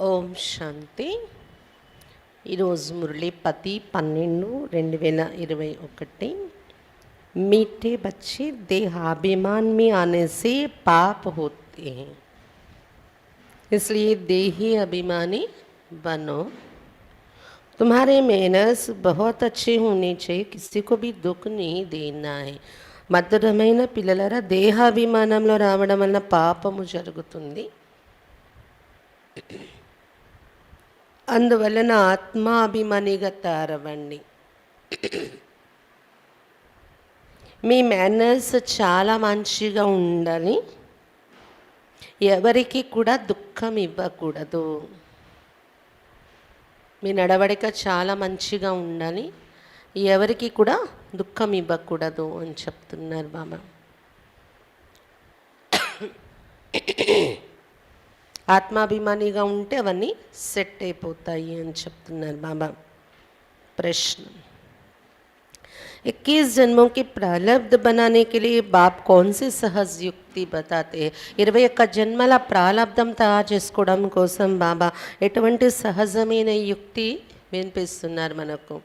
ఓం శాంతి. ఈరోజు మురళి 10/12/2021. मीठे बच्चे देहाभिमान में आने से पाप होते हैं, इसलिए देही अभिमानी बनो. तुम्हारे मैनर्स बहुत अच्छे होने चाहिए, किसी को भी दुख नहीं देना है. మధురమైన పిల్లలరా, దేహాభిమానంలో రావడం వలన పాపము జరుగుతుంది. అందువలన ఆత్మాభిమానిగా తయారవ్వండి. మీ మేనర్స్ చాలా మంచిగా ఉండాలి. ఎవరికి కూడా దుఃఖం ఇవ్వకూడదు. మీ నడవడిక చాలా మంచిగా ఉండాలి, ఎవరికి కూడా దుఃఖం ఇవ్వకూడదు అని చెప్తున్నారు బాబా. ఆత్మాభిమానిగా ఉంటే అవన్నీ సెట్ అయిపోతాయి అని చెప్తున్నారు బాబా. ప్రశ్న: 21 जन्मों की प्रारब्ध बनाने के लिए बाप कौन सी सहज युक्ति बताते हैं? 21 జన్మల ప్రారబ్ధం తయారు చేసుకోవడం కోసం బాబా ఎటువంటి సహజమైన యుక్తి వినిపిస్తున్నారు మనకు?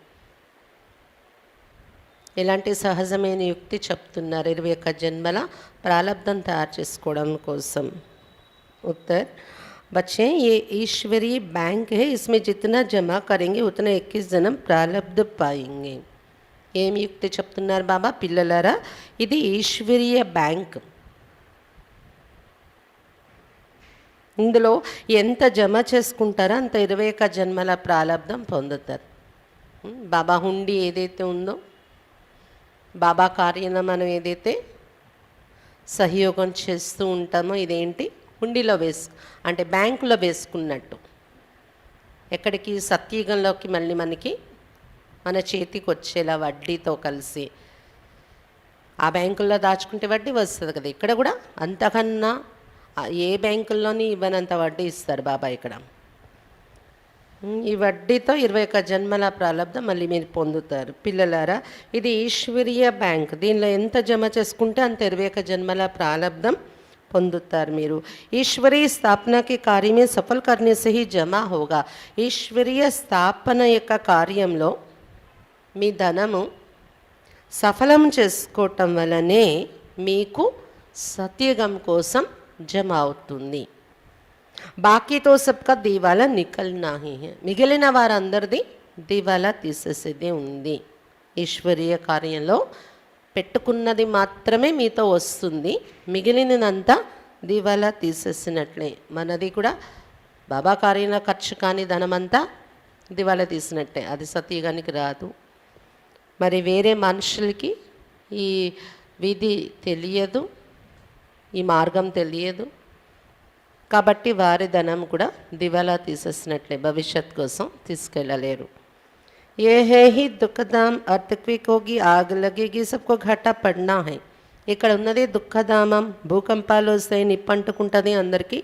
ఎలాంటి సహజమైన యుక్తి చెప్తున్నారు 21 జన్మల ప్రారబ్ధం తయారు చేసుకోవడం కోసం? उत्तर: बच्चे, ये ईश्वरीय बैंक है, इसमें जितना जमा करेंगे उतना 21 जन्म प्रारब्ध पाएंगे. ఏమి యుక్తి చెప్తున్నారు బాబా? పిల్లలారా, ఇది ఈశ్వరీయ బ్యాంక్. ఇందులో ఎంత జమ చేసుకుంటారో అంత 21 జన్మల ప్రారబ్ధం పొందుతారు. బాబా హుండీ ఏదైతే ఉందో, బాబా కార్యంలో మనం ఏదైతే సహయోగం చేస్తూ ఉంటామో, ఇదేంటి? హుండీలో అంటే బ్యాంకులో వేసుకున్నట్టు. ఎక్కడికి? సత్యుగంలోకి మళ్ళీ మనకి మన చేతికి వచ్చేలా వడ్డీతో కలిసి ఆ బ్యాంకుల్లో దాచుకుంటే వడ్డీ వస్తుంది కదా. ఇక్కడ కూడా అంతకన్నా ఏ బ్యాంకుల్లోని ఇవ్వనంత వడ్డీ ఇస్తారు బాబా ఇక్కడ. ఈ వడ్డీతో 21 జన్మల ప్రారబ్ధం మళ్ళీ మీరు పొందుతారు. పిల్లలారా, ఇది ఈశ్వరీయ బ్యాంక్. దీనిలో ఎంత జమ చేసుకుంటే అంత 21 జన్మల ప్రారబ్ధం పొందుతారు మీరు. ఈశ్వరీయ స్థాపనకి కార్యమే సఫల్ करने से ही జమా होगा. ఈశ్వరీయ స్థాపన యొక్క కార్యంలో మీ ధనము సఫలం చేసుకోవటం వలనే మీకు సత్యగం కోసం జమ అవుతుంది. బాకీతో సబ్కా దివాలా నికల్నా హీ హై. మిగిలిన వారందరిది దివాలా తీసేసేదే ఉంది. ఈశ్వరీయ కార్యంలో పెట్టుకున్నది మాత్రమే మీతో వస్తుంది, మిగిలినదంతా దివాలా తీసేసినట్లే. మనది కూడా బాబా కార్యంలో ఖర్చు కాని ధనమంతా దివాలా తీసినట్టే, అది సత్యగానికి రాదు. మరి వేరే మనుషులకి ఈ విధి తెలియదు, ఈ మార్గం తెలియదు, కాబట్టి వారి ధనం కూడా దివాలా తీసేసినట్లే, భవిష్యత్ కోసం తీసుకెళ్ళలేరు. ये है ही दुखधाम, अर्थक्विक होगी, आग लगेगी, सबको घाटा पड़ना है. ఇక్కడ ఉన్నది దుఃఖధామం, భూకంపాలు వస్తాయి, నిప్పంటుకుంటుంది, అందరికీ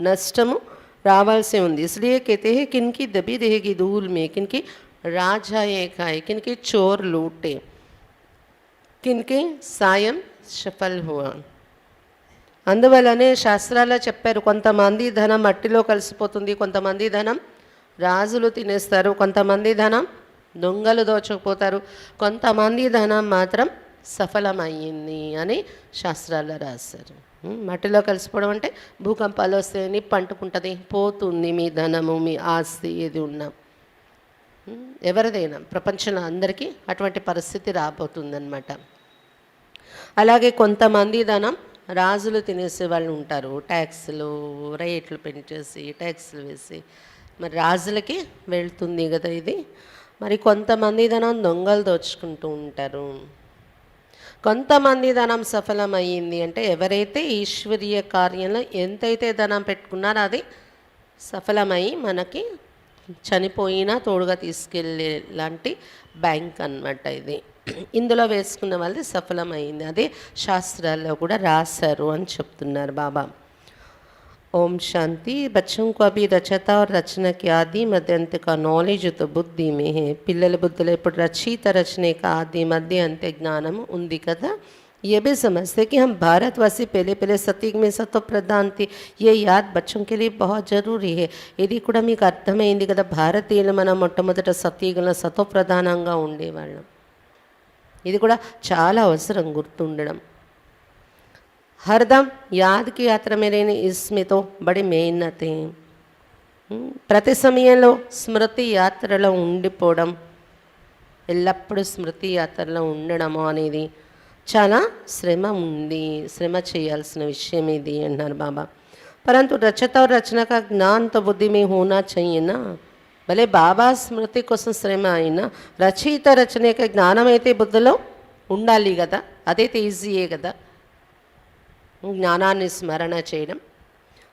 నష్టము రావాల్సి ఉంది. इसलिए कहते हैं किनकी दबी रहेगी धूल में, किनकी राजा एक आए, किनकी चोर लूटे, किनके సాయం సఫల్ हुआ. అందువల్లనే శాస్త్రాల్లో చెప్పారు, కొంతమంది ధనం మట్టిలో కలిసిపోతుంది, కొంతమంది ధనం రాజులు తినేస్తారు, కొంతమంది ధనం దొంగలు దోచుకుపోతారు, కొంతమంది ధనం మాత్రం సఫలమయ్యింది అని శాస్త్రాల్లో రాశారు. మట్టిలో కలిసిపోవడం అంటే భూకంపాలు వస్తే నిప్పు అంటుకుంటుంది, పోతుంది మీ ధనము, మీ ఆస్తి ఏది ఉన్నా, ఎవరిదైనా ప్రపంచంలో అందరికీ అటువంటి పరిస్థితి రాబోతుందన్నమాట. అలాగే కొంతమంది ధనం రాజులు తినేసే వాళ్ళు ఉంటారు, ట్యాక్స్లు రేట్లు పెంచేసి ట్యాక్స్లు వేసి, మరి రాజులకి వెళ్తుంది కదా ఇది. మరి కొంతమంది ధనం దొంగలు దోచుకుంటూ ఉంటారు. కొంతమంది ధనం సఫలమయ్యింది అంటే ఎవరైతే ఈశ్వరీయ కార్యంలో ఎంతైతే ధనం పెట్టుకున్నారో అది సఫలమయ్యి మనకి చనిపోయినా తోడుగా తీసుకెళ్ళే లాంటి బ్యాంక్ అన్నమాట ఇది. ఇందులో వేసుకున్న వాళ్ళది సఫలమైంది, అదే శాస్త్రాల్లో కూడా రాశారు అని చెప్తున్నారు బాబా. ओम शांति. बच्चों को अभी रचता और रचना के आदि मध्य अंत का नॉलेज तो बुद्धि में है. పిల్లల బుద్ధిలో ఇప్పుడు రచయిత రచన యొక్క ఆది మధ్య అంత్య జ్ఞానము ఉంది కదా. ये भी समझते कि हम भारतवासी पहले पहले सतयुग में सतो प्रधान थे, ये याद बच्चों के लिए बहुत ज़रूरी है. ఇది కూడా మీకు అర్థమైంది కదా, భారతీయులు మనం మొట్టమొదట సతయుగంలో సతో ప్రధానంగా ఉండేవాళ్ళం. ఇది కూడా చాలా అవసరం గుర్తుండడం. हरदम याद की यात्रा में रहने इसमें तो बड़ी मेहनत है. ప్రతి సమయంలో స్మృతి యాత్రలో ఉండిపోవడం, ఎల్లప్పుడూ స్మృతి యాత్రలో ఉండడము అనేది చాలా శ్రమ ఉంది, శ్రమ చేయాల్సిన విషయం ఇది అన్నారు బాబా. परंतु रचता और रचना का ज्ञान तो बुद्धि में होना चाहिए ना. భలే బాబా స్మృతి కోసం శ్రమ అయినా రచయిత రచన జ్ఞానం అయితే బుద్ధిలో ఉండాలి కదా, అదైతే ఈజీయే కదా ज्ञानाన్ని स्मरण చేయడం.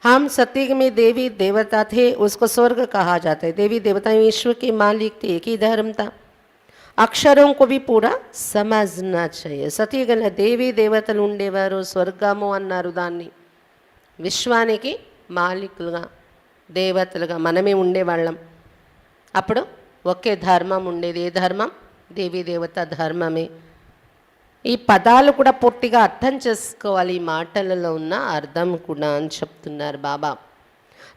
हम सतयुग में देवी देवता थे, उसको स्वर्ग कहा जाता है. देवी देवता ईश्वर के मालिक थे, एक ही धर्म था. అక్షరం को भी पूरा समझना चाहिए. సతయుగంలో దేవీ దేవతలు ఉండేవారు, స్వర్గము అన్నారు దాన్ని. విశ్వానికి మాలికులుగా దేవతలుగా మనమే ఉండేవాళ్ళం. అప్పుడు ఒకే ధర్మం ఉండేది. ఏ ధర్మం? దేవీ దేవత ధర్మమే. ఈ పదాలు కూడా పూర్తిగా అర్థం చేసుకోవాలి, ఈ మాటలలో ఉన్న అర్థం కూడా అని చెప్తున్నారు బాబా.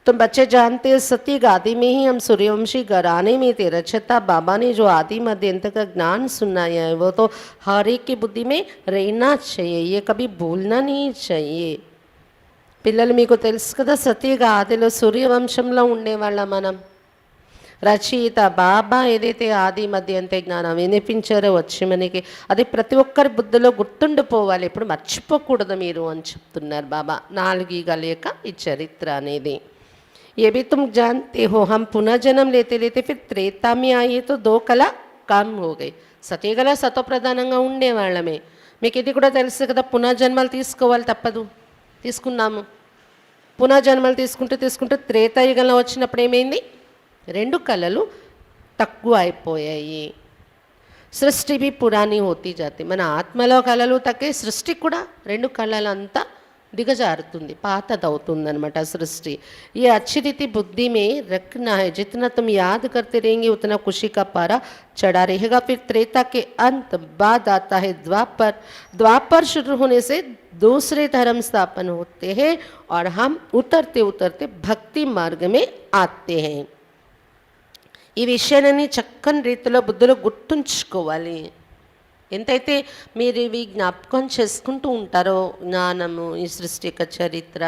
तुम बच्चे जानते हो सतयुग आदि में ही हम सूर्यवंशी घराने में थे. रचता बाबा ने जो आदि मध्य अंत का ज्ञान सुनाया है वो तो हर एक की बुद्धि में रहना चाहिए, ये कभी भूलना नहीं चाहिए. పిల్లలు మీకు తెలుసు కదా, సతయుగ ఆదిలో సూర్యవంశంలో ఉండేవాళ్ళ మనం. రచయిత బాబా ఏదైతే ఆది మధ్య అంతే జ్ఞానం వినిపించారో వచ్చి మనకి, అది ప్రతి ఒక్కరి బుద్ధిలో గుర్తుండిపోవాలి, ఇప్పుడు మర్చిపోకూడదు మీరు అని చెప్తున్నారు బాబా. 4 గలేక ఈ చరిత్ర అనేది. ये भी तुम जानते हो हम पुनर्जन्म लेते लेते फिर त्रेता में आए तो 2 कला कम हो गई. సతయుగలో సతో ప్రధానంగా ఉండేవాళ్ళమే. మీకు ఇది కూడా తెలుసు కదా, పునర్జన్మలు తీసుకోవాలి తప్పదు, తీసుకున్నాము. పునర్జన్మలు తీసుకుంటూ త్రేతాయుగంలో వచ్చినప్పుడు ఏమైంది, 2 కళలు తక్కువ అయిపోయాయి. సృష్టి भी पुरानी होती जाती. మన ఆత్మలో కళలు తగ్గే, సృష్టి కూడా 2 కళలంతా దిగజారుతుంది, పాతదవుతుందనమాట సృష్టి. ये अच्छी रीति बुद्धि में रखना है. जितना तुम याद करते रहेंगे उतना खुशी का पारा चढ़ा रहेगा. फिर त्रेता के अंत बाद आता है द्वापर. द्वापर शुरू होने से दूसरे धर्म स्थापन होते हैं और हम उतरते उतरते भक्ति मार्ग में आते हैं. ఈ విషయాన్ని చక్కని రీతిలో బుద్ధిలో గుర్తుంచుకోవాలి. ఎంతైతే మీరు ఇవి జ్ఞాపకం చేసుకుంటూ ఉంటారో, జ్ఞానము, ఈ సృష్టి యొక్క చరిత్ర,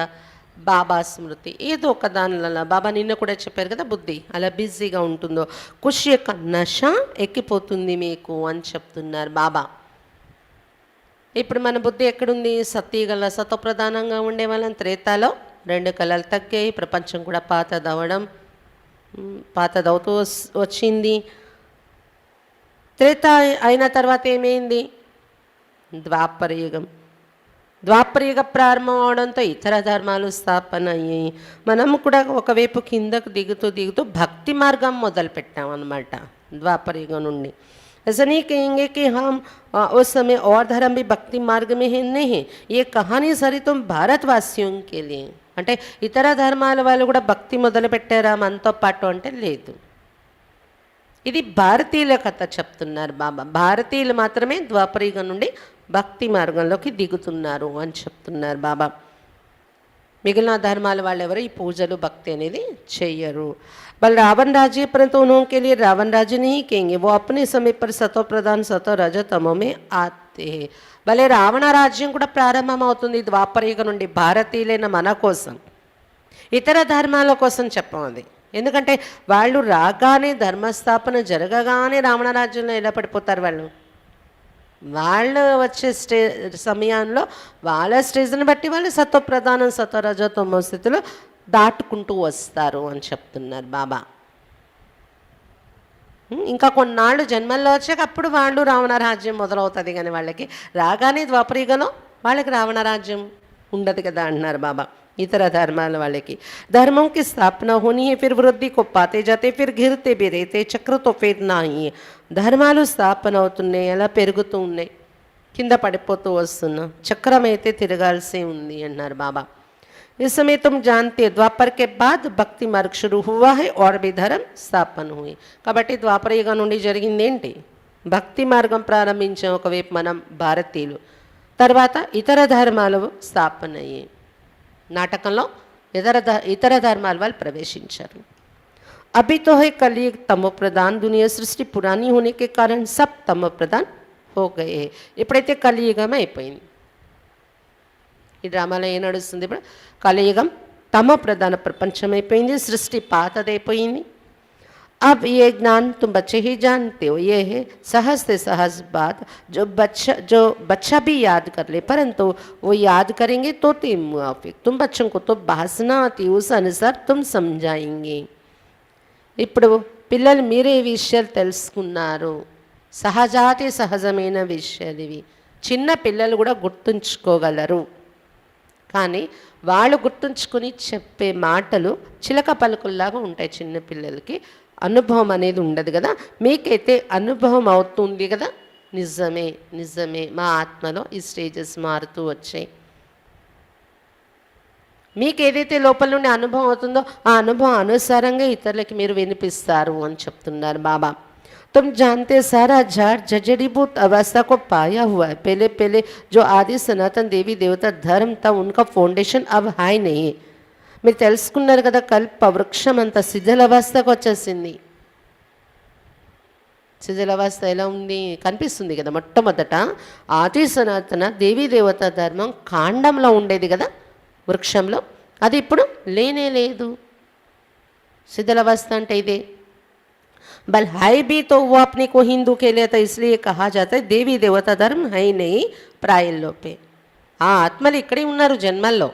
బాబా స్మృతి, ఏదో ఒక దానిలో బాబా నిన్న కూడా చెప్పారు కదా, బుద్ధి అలా బిజీగా ఉంటుందో, ఖుషి యొక్క నష ఎక్కిపోతుంది మీకు అని చెప్తున్నారు బాబా. ఇప్పుడు మన బుద్ధి ఎక్కడుంది? సతయుగంలో సతో ప్రధానంగా ఉండే వాళ్ళం. త్రేతాలో 2 కళలు తగ్గాయి, ప్రపంచం కూడా పాతదవుతూ వచ్చింది. త్రేత అయిన తర్వాత ఏమైంది? ద్వాపరయుగం. ద్వాపరయుగ ప్రారంభం అవడంతో ఇతర ధర్మాలు స్థాపన అయ్యాయి. మనము కూడా ఒకవైపు కిందకు దిగుతూ భక్తి మార్గం మొదలుపెట్టామన్నమాట ద్వాపరయుగం నుండి. ऐसा नहीं कहेंगे कि हम उस समय और धर्म भी भक्ति मार्ग में है, नहीं. ये कहानी सारी तुम भारतवासियों के लिए. అంటే ఇతర ధర్మాల వాళ్ళు కూడా భక్తి మొదలుపెట్టారా మనతో పాటు అంటే లేదు. ఇది భారతీయుల కథ చెప్తున్నారు బాబా. భారతీయులు మాత్రమే ద్వాపరయుగం నుండి భక్తి మార్గంలోకి దిగుతున్నారు అని చెప్తున్నారు బాబా. మిగిలిన ధర్మాల వాళ్ళు ఎవరు ఈ పూజలు భక్తి అనేది చెయ్యరు. బల్ రావణ राज्य परंतु उन्होंने के लिए रावण राज्य नहीं कहेंगे, वो अपने समय पर सतो प्रधान सतो रजतमो में आते हैं. భలే రావణ రాజ్యం కూడా ప్రారంభం అవుతుంది ద్వాపరయుగం నుండి, భారతీయులైన మన కోసం. ఇతర ధర్మాల కోసం చెప్పం అది. ఎందుకంటే వాళ్ళు రాగానే, ధర్మస్థాపన జరగగానే రావణ రాజ్యంలో ఎలా పడిపోతారు వాళ్ళు? వాళ్ళు వచ్చే సమయంలో వాళ్ళ స్టేజ్ని బట్టి వాళ్ళు సతో ప్రధానం సతో రజతమో స్థితిలో దాటుకుంటూ వస్తారు అని చెప్తున్నారు బాబా. ఇంకా కొన్నాళ్ళు జన్మల్లో వచ్చాక అప్పుడు వాళ్ళు రావణ రాజ్యం మొదలవుతుంది, కానీ వాళ్ళకి రాగానే ద్వాపరయుగంలో వాళ్ళకి రావణ రాజ్యం ఉండదు కదా అంటున్నారు బాబా. ఇతర ధర్మాల వాళ్ళకి धर्मों की स्थापना होनी है, फिर वृद्धि को पाते जाते, फिर गिरते भी रहते, चक्र तो फिर नहीं. ధర్మాలు స్థాపన అవుతున్నాయి, అలా పెరుగుతూ ఉన్నాయి, కింద పడిపోతూ వస్తున్నాం, చక్రం అయితే తిరగాల్సి ఉంది అన్నారు బాబా. इस समय तुम जानते हो द्वापर के बाद भक्ति मार्ग शुरू हुआ है और भी धर्म स्थापन हुई. కాబట్టి ద్వాపరయుగం నుండి జరిగింది ఏంటి? భక్తి మార్గం ప్రారంభించాం ఒకవైపు మనం భారతీయులు. తర్వాత ఇతర ధర్మాలు స్థాపన అయ్యాయి. నాటకంలో ఇతర ధర్మాల వాళ్ళు ప్రవేశించారు. अभी तो है कलयुग तमो प्रधान दुनिया सृष्टि पुरानी होने के कारण सब तमो प्रधान हो गए हैं. ఎప్పుడైతే కలియుగం అయిపోయింది, ఈ డ్రామాలో ఏం నడుస్తుంది, ఇప్పుడు కలియుగం తమ ప్రధాన ప్రపంచం అయిపోయింది, సృష్టి పాతదైపోయింది. अब ये ज्ञान तुम बच्चे ही जानते हो, ये है सहज से सहज बात जो बच्चा भी याद कर ले, परंतु वो याद करेंगे तो मुआफिक. तुम बच्चों को तो भाषना आती, उस अनुसार तुम समझाएंगे. ఇప్పుడు పిల్లలు మీరే విషయాలు తెలుసుకున్నారు, సహజాతి సహజమైన విషయాలు ఇవి. చిన్న పిల్లలు కూడా గుర్తుంచుకోగలరు, కానీ వాళ్ళు గుర్తుంచుకొని చెప్పే మాటలు చిలక పలుకుల్లాగా ఉంటాయి. చిన్న పిల్లలకి అనుభవం అనేది ఉండదు కదా, మీకైతే అనుభవం అవుతుంది కదా. నిజమే నిజమే, మా ఆత్మలో ఈ స్టేజెస్ మారుతూ వచ్చాయి. మీకు ఏదైతే లోపల నుండి అనుభవం అవుతుందో ఆ అనుభవం అనుసారంగా ఇతరులకి మీరు వినిపిస్తారు అని చెప్తున్నారు బాబా. तुम जानते सारा झाड़ जजड़ीभूत अवस्था को पाया हुआ है. पहले पहले जो आदि सनातन देवी देवता धर्म था उनका फाउंडेशन अब हाई नहीं है. మీరు తెలుసుకున్నారు కదా, కల్ప వృక్షం అంత శిథిల అవస్థకు వచ్చేసింది. శిథిల అవస్థ ఎలా ఉంది కనిపిస్తుంది కదా. మొట్టమొదట ఆది సనాతన దేవీ దేవత ధర్మం కాండంలో ఉండేది కదా, వృక్షంలో. అది ఇప్పుడు లేనే లేదు. శిథిల అవస్థ అంటే ఇదే. बल है भी तो वो अपने को हिंदू के लिए था, इसलिए कहा जाता है देवी देवता धर्म है ही नहीं ప్రాయల్లో పే. ఆ ఆత్మలు ఇక్కడే ఉన్నారు జన్మల్లో,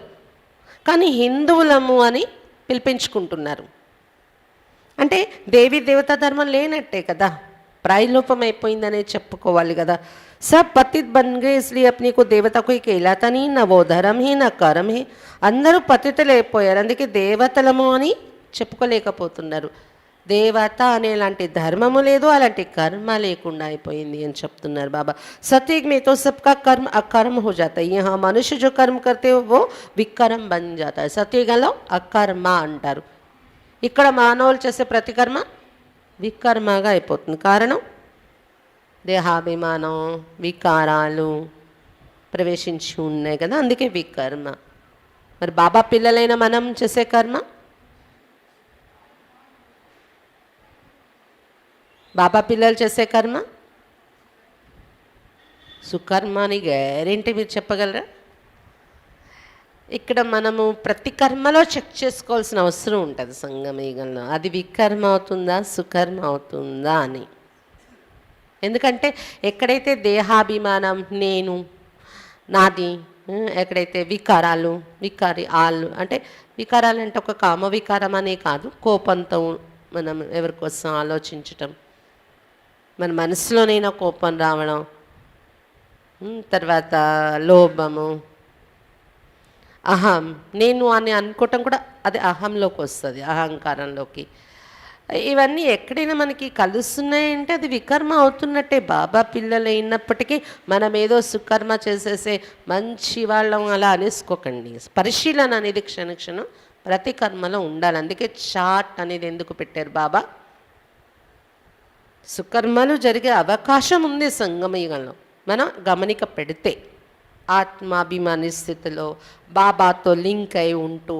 కానీ హిందువులము అని పిలిపించుకుంటున్నారు. అంటే దేవీ దేవతా ధర్మం లేనట్టే కదా, ప్రాయలోపం అయిపోయిందనే చెప్పుకోవాలి కదా. सब पतित बन गए इसलिए अपने को देवता कोई कहलाता नहीं, ना वो धर्म है ना कर्म है. అందరూ పతితులు అయిపోయారు, అందుకే దేవతలము అని చెప్పుకోలేకపోతున్నారు. దేవత అనేలాంటి ధర్మము లేదు, అలాంటి కర్మ లేకుండా అయిపోయింది అని చెప్తున్నారు బాబా. सतयुग में तो सबका कर्म अकर्म हो जाता है. यहाँ मनुष्य जो कर्म करते हो वो विकर्म बन जाता है. సత్యయుగంలో అకర్మ అంటారు, ఇక్కడ మానవులు చేసే ప్రతి కర్మ వికర్మగా అయిపోతుంది. కారణం దేహాభిమానం వికారాలు ప్రవేశించి ఉన్నాయి కదా, అందుకే వికర్మ. మరి బాబా పిల్లలైన మనం చేసే కర్మ, బాబా పిల్లలు చేసే కర్మ సుకర్మ అని గ్యారెంటీ మీరు చెప్పగలరా? ఇక్కడ మనము ప్రతి కర్మలో చెక్ చేసుకోవాల్సిన అవసరం ఉంటుంది సంగమయుగంలో, అది వికర్మ అవుతుందా సుకర్మ అవుతుందా అని. ఎందుకంటే ఎక్కడైతే దేహాభిమానం నేను నాది, ఎక్కడైతే వికారాలు ఆళ్ళు అంటే వికారాలు అంటే ఒక కామ వికారం అనే కాదు, కోపంతో మనం ఎవరికోసం ఆలోచించటం, మన మనసులోనైనా కోపం రావడం, తర్వాత లోభము, అహం నేను అని అనుకోవటం కూడా అది అహంలోకి వస్తుంది, అహంకారంలోకి. ఇవన్నీ ఎక్కడైనా మనకి కలుస్తున్నాయంటే అది వికర్మ అవుతున్నట్టే. బాబా పిల్లలు అయినప్పటికీ మనం ఏదో సుకర్మ చేసేసే మంచి వాళ్ళం అలా అనేసుకోకండి. పరిశీలన అనేది క్షణక్షణం ప్రతి కర్మలో ఉండాలి. అందుకే చాట్ అనేది ఎందుకు పెట్టారు బాబా? సుకర్మలు జరిగే అవకాశం ఉంది సంగమయుగంలో మనం గమనిక పెడితే. ఆత్మాభిమాని స్థితిలో బాబాతో లింక్ అయి ఉంటూ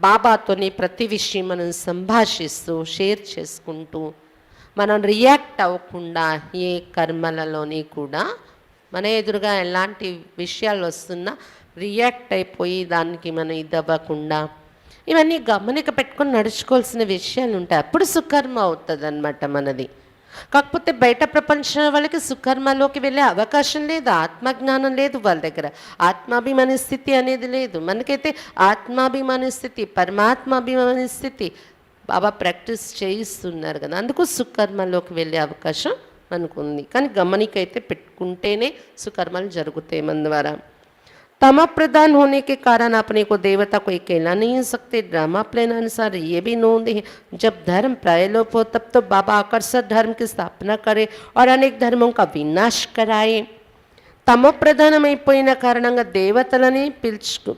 బాబాతోని ప్రతి విషయం మనం సంభాషిస్తూ షేర్ చేసుకుంటూ మనం రియాక్ట్ అవ్వకుండా ఏ కర్మలలోని కూడా మన ఎదురుగా ఎలాంటి విషయాలు వస్తున్నా రియాక్ట్ అయిపోయి దానికి మనం ఇదవ్వకుండా ఇవన్నీ గమనిక పెట్టుకొని నడుచుకోవాల్సిన విషయాలు ఉంటాయి. అప్పుడు సుకర్మ అవుతుంది అన్నమాట మనది. కాకపోతే బయట ప్రపంచం వాళ్ళకి సుకర్మలోకి వెళ్ళే అవకాశం లేదు, ఆత్మజ్ఞానం లేదు వాళ్ళ దగ్గర, ఆత్మాభిమాని స్థితి అనేది లేదు. మనకైతే ఆత్మాభిమాని స్థితి పరమాత్మాభిమాని స్థితి బాబా ప్రాక్టీస్ చేయిస్తున్నారు కదా, అందుకు సుకర్మలోకి వెళ్ళే అవకాశం మనకు ఉంది. కానీ గమనిక అయితే పెట్టుకుంటేనే సుకర్మలు జరుగుతాయి మన ద్వారా. तमा प्रधान होने के कारण अपने को देवता कोई कहला नहीं सकते. ड्रामा प्लान अनुसार ये भी नोंद है, जब धर्म प्रायलोप हो तब तो बाबा आकर्षक धर्म की स्थापना करे और अनेक धर्मों का विनाश कराए. తమ ప్రధానమైపోయిన కారణంగా దేవతలని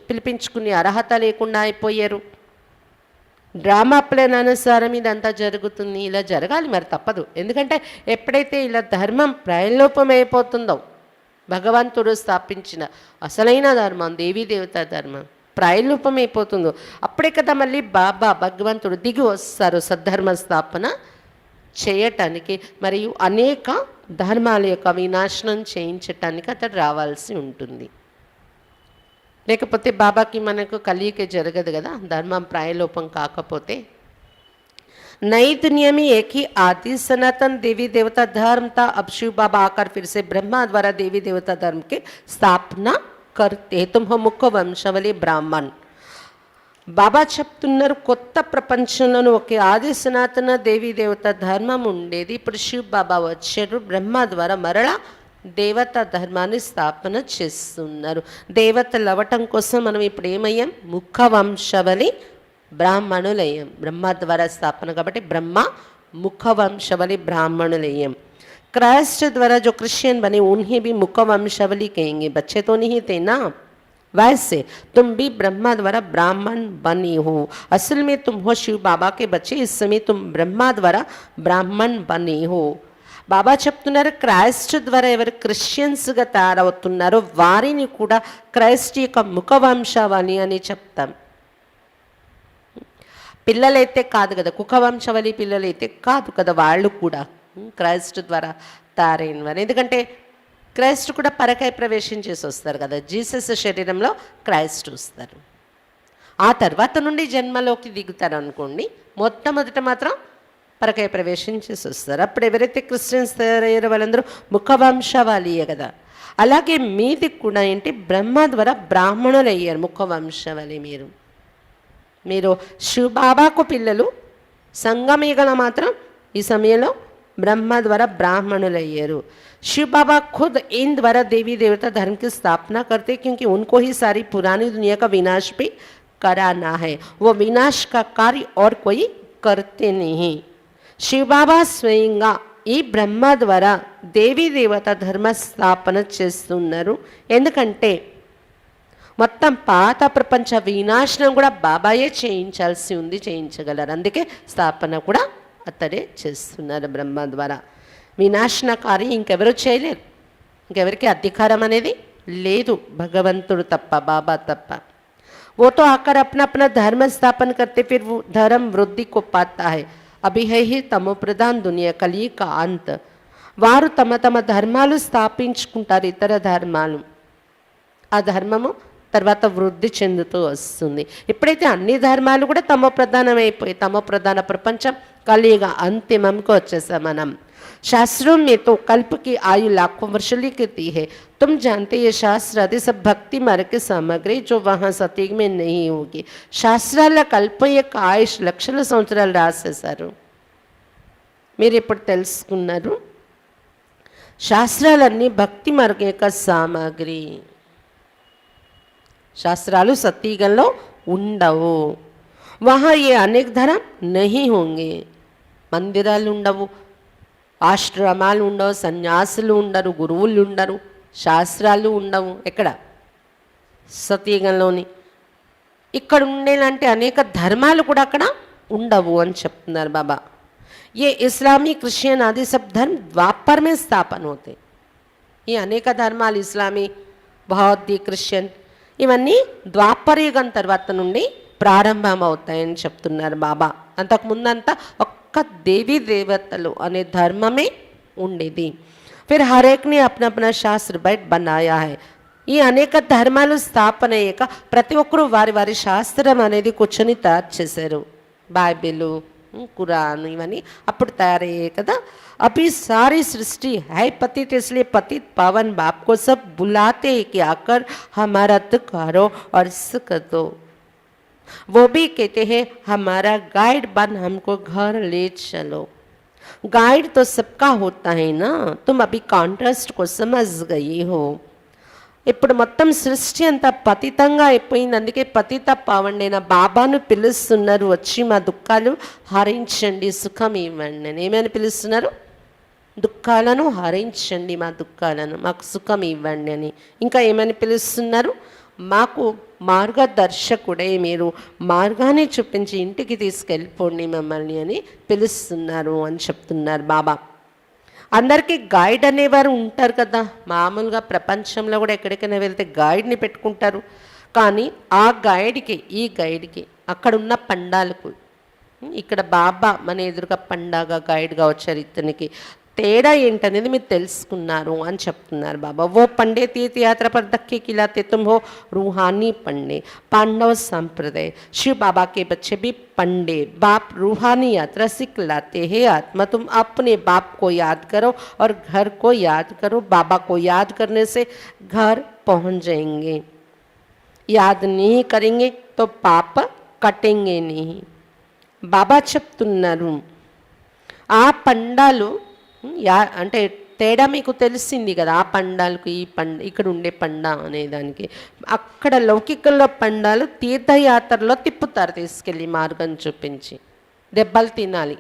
పిలిపించుకునే అర్హత లేకుండా అయిపోయారు. డ్రామా ప్లాన్ అనుసారం ఇదంతా జరుగుతుంది. ఇలా జరగాలి, మరి తప్పదు. ఎందుకంటే ఎప్పుడైతే ఇలా ధర్మం ప్రాయలోపం అయిపోతుందో భగవంతుడు స్థాపించిన అసలైన ధర్మం దేవీ దేవతా ధర్మం ప్రాయలోపమైపోతుందో అప్పుడే కదా మళ్ళీ బాబా భగవంతుడు దిగి వస్తారు సద్ధర్మ స్థాపన చేయటానికి, మరియు అనేక ధర్మాల యొక్క వినాశనం చేయించటానికి అతడు రావాల్సి ఉంటుంది. లేకపోతే బాబాకి మనకు కలియిక జరగదు కదా, ధర్మం ప్రాయలోపం కాకపోతే. नई दुनिया में एक ही आदि सनातन देवी देवता धर्म था. अब शिव बाबा आकर फिर से ब्रह्मा द्वारा देवी देवता धर्म की स्थापना करते. तुम हो मुख्य वंशावली ब्राह्मण. బాబా చెప్తున్నారు కొత్త ప్రపంచంలోనూ ఒకే ఆది సనాతన దేవీ దేవత ధర్మం ఉండేది. ఇప్పుడు శివ్ బాబా వచ్చారు, బ్రహ్మ ద్వారా మరలా దేవత ధర్మాన్ని స్థాపన చేస్తున్నారు. దేవతలు అవ్వటం కోసం మనం ఇప్పుడు ఏమయ్యాం? ముఖ వంశవలి బ్రాహ్మణులయ్యాం. బ్రహ్మ ద్వారా స్థాపన కాబట్టి బ్రహ్మ ముఖ వంశవలి బ్రాह्मणुलयम. क्राइस्ट द्वारा जो क्रिश्चियन बने उन्हें भी मुख वंशावली कहेंगे. बच्चे तो नहीं थे ना, वैसे तुम भी ब्रह्मा द्वारा ब्राह्मण बनी हो. असल में तुम हो शिव बाबा के बच्चे. इस समय तुम ब्रह्मा द्वारा ब्राह्मण बने हो. బాబా చెప్తున్నారు క్రైస్ట్ ద్వారా ఎవరు క్రిస్టియన్స్గా తయారవుతున్నారో వారిని కూడా క్రైస్ట్ యొక్క ముఖ వంశావళి అని చెప్తాం. పిల్లలైతే కాదు కదా, కుఖ వంశావళి పిల్లలైతే కాదు కదా, వాళ్ళు కూడా క్రైస్ట్ ద్వారా తయారైన వారు. ఎందుకంటే క్రైస్ట్ కూడా పరకాయ ప్రవేశం చేసి వస్తారు కదా, జీసస్ శరీరంలో క్రైస్ట్ వస్తారు. ఆ తర్వాత నుండి జన్మలోకి దిగుతారు అనుకోండి, మొట్టమొదట మాత్రం పరకాయ ప్రవేశం చేసి వస్తారు. అప్పుడు ఎవరైతే క్రిస్టియన్స్ తయారయ్యారో వాళ్ళందరూ ముఖ వంశావళియే కదా. అలాగే మీది కూడా ఏంటి, బ్రహ్మ ద్వారా బ్రాహ్మణులు అయ్యారు, ముఖ వంశావళి. మీరు శివబాబాకు పిల్లలు, సంగమీగల మాత్రం ఈ సమయంలో ब्रह्मा द्वारा ब्राह्मणुल अय्यरू. शिव बाबा खुद इन द्वारा देवी देवता धर्म की स्थापना करते, क्योंकि उनको ही सारी पुरानी दुनिया का विनाश भी कराना है. वो विनाश का कार्य और कोई करते नहीं. शिव बाबा स्वयंगा ఈ బ్రహ్మ ద్వారా దేవీ దేవత ధర్మ స్థాపన చేస్తున్నారు. ఎందుకంటే మొత్తం పాత ప్రపంచ వినాశనం కూడా బాబాయే చేయించాల్సి ఉంది, చేయించగలరు. అందుకే స్థాపన కూడా అతడే చేస్తున్నారు బ్రహ్మ ద్వారా. వినాశన కార్యం ఇంకెవరు చేయలేరు, ఇంకెవరికి అధికారం అనేది లేదు, భగవంతుడు తప్ప, బాబా తప్ప. वो तो आकर अपना अपना धर्म स्थापन करते, फिर वो धर्म वृद्धि को पाता है. अभी है ही तमो प्रधान दुनिया, कली का अंत. వారు తమ తమ ధర్మాలు స్థాపించుకుంటారు, ఇతర ధర్మాలు. ఆ ధర్మము తర్వాత వృద్ధి చెందుతూ వస్తుంది. ఎప్పుడైతే అన్ని ధర్మాలు కూడా తమో ప్రధానం అయిపోయి, తమో ప్రధాన ప్రపంచం కలియుగ అంతిమంకి వచ్చేసాం మనం. शास्त्रों में तो कल्प की आयु लाखों वर्ष लिखती है. तुम जानते ये शास्त्र आदि सब भक्ति मार्ग की सामग्री जो वहाँ सतयुग में नहीं होगी. శాస్త్రాల కల్ప యొక్క ఆయుష్ లక్షల సంవత్సరాలు రాసేశారు. మీరు ఇప్పుడు తెలుసుకున్నారు, శాస్త్రాలన్నీ భక్తి మార్గం యొక్క సామాగ్రి. శాస్త్రాలు సతయుగంలో ఉండవు. वहाँ ये अनेक धर्म नहीं होंगे. మందిరాలు ఉండవు, ఆశ్రమాలు ఉండవు, సన్యాసులు ఉండరు, గురువులు ఉండరు, శాస్త్రాలు ఉండవు. ఎక్కడ? సతయుగంలోని. ఇక్కడ ఉండేలాంటి అనేక ధర్మాలు కూడా అక్కడ ఉండవు అని చెప్తున్నారు బాబా. ये इस्लामी क्रिश्चियन आदि सब धर्म द्वापर में स्थापन होते. ఈ అనేక ధర్మాలు ఇస్లామీ, బౌద్ధ, క్రిస్టియన్ ఇవన్నీ ద్వాపర యుగం తర్వాత నుండి ప్రారంభం అవుతాయని చెప్తున్నారు బాబా. అంతకుముందంతా ఒక్క దేవీ దేవతలు అనే ధర్మమే ఉండేది. फिर हर एक ने अपना अपना शास्त्र बैठ बनाया है. ఈ అనేక ధర్మాలు స్థాపన అయ్యాక ప్రతి ఒక్కరూ వారి వారి శాస్త్రం అనేది కూర్చొని తయారు చేశారు. బైబిలు, कुरान इवన్నీ అప్పుడు తయారయ్యాయి కదా. अभी सारी सृष्टि है पतित, इसलिए पतित पावन बाप को सब बुलाते हैं कि आकर हमारा तो करो और सुख दो. वो भी कहते हैं हमारा गाइड बन हमको घर ले चलो. गाइड तो सबका होता है ना, तुम अभी कॉन्ट्रास्ट को समझ गई हो. ఇప్పుడు మొత్తం సృష్టి అంతా పతితంగా అయిపోయింది. అందుకే పతిత పావండైన బాబాను పిలుస్తున్నారు, వచ్చి మా దుఃఖాలు హరించండి, సుఖం ఇవ్వండి అని. ఏమని పిలుస్తున్నారు? దుఃఖాలను హరించండి, మా దుఃఖాలను, మాకు సుఖం ఇవ్వండి అని. ఇంకా ఏమని పిలుస్తున్నారు? మాకు మార్గదర్శకుడే, మీరు మార్గాన్ని చూపించి ఇంటికి తీసుకెళ్ళిపోండి మమ్మల్ని అని పిలుస్తున్నారు అని చెప్తున్నారు బాబా. అందరికీ గైడ్ అనేవారు ఉంటారు కదా, మామూలుగా ప్రపంచంలో కూడా ఎక్కడికైనా వెళ్తే గైడ్ని పెట్టుకుంటారు. కానీ ఆ గైడ్కి ఈ గైడ్కి అక్కడ ఉన్న పండాలకు, ఇక్కడ బాబా మన ఎదురుగా పండాగా గైడ్గా వచ్చారు, ఇతనికి తేడా ఏంటనేది మీరు తెలుసుకున్నారు అని చెప్తున్నారు బాబా. वो पंडे तीर्थ यात्रा पर धक्के खिलाते तुम हो रूहानी पंडे. पांडव संप्रदाय शिव बाबा के बच्चे भी पंडे. बाप रूहानी यात्रा सिखलाते हैं. आत्मा तुम अपने बाप को याद करो और घर को याद करो. बाबा को याद करने से घर पहुंच जाएंगे. याद नहीं करेंगे तो पाप कटेंगे नहीं. బాబా చెప్తున్నారు ఆ పండాలు అంటే తేడా మీకు తెలిసింది కదా, ఆ పండాలకు ఈ ఇక్కడ ఉండే పండా అనేదానికి. అక్కడ లౌకికంలో పండాలు తీర్థయాత్రలో తిప్పుతారు, తీసుకెళ్ళి మార్గం చూపించి దెబ్బలు తినాలి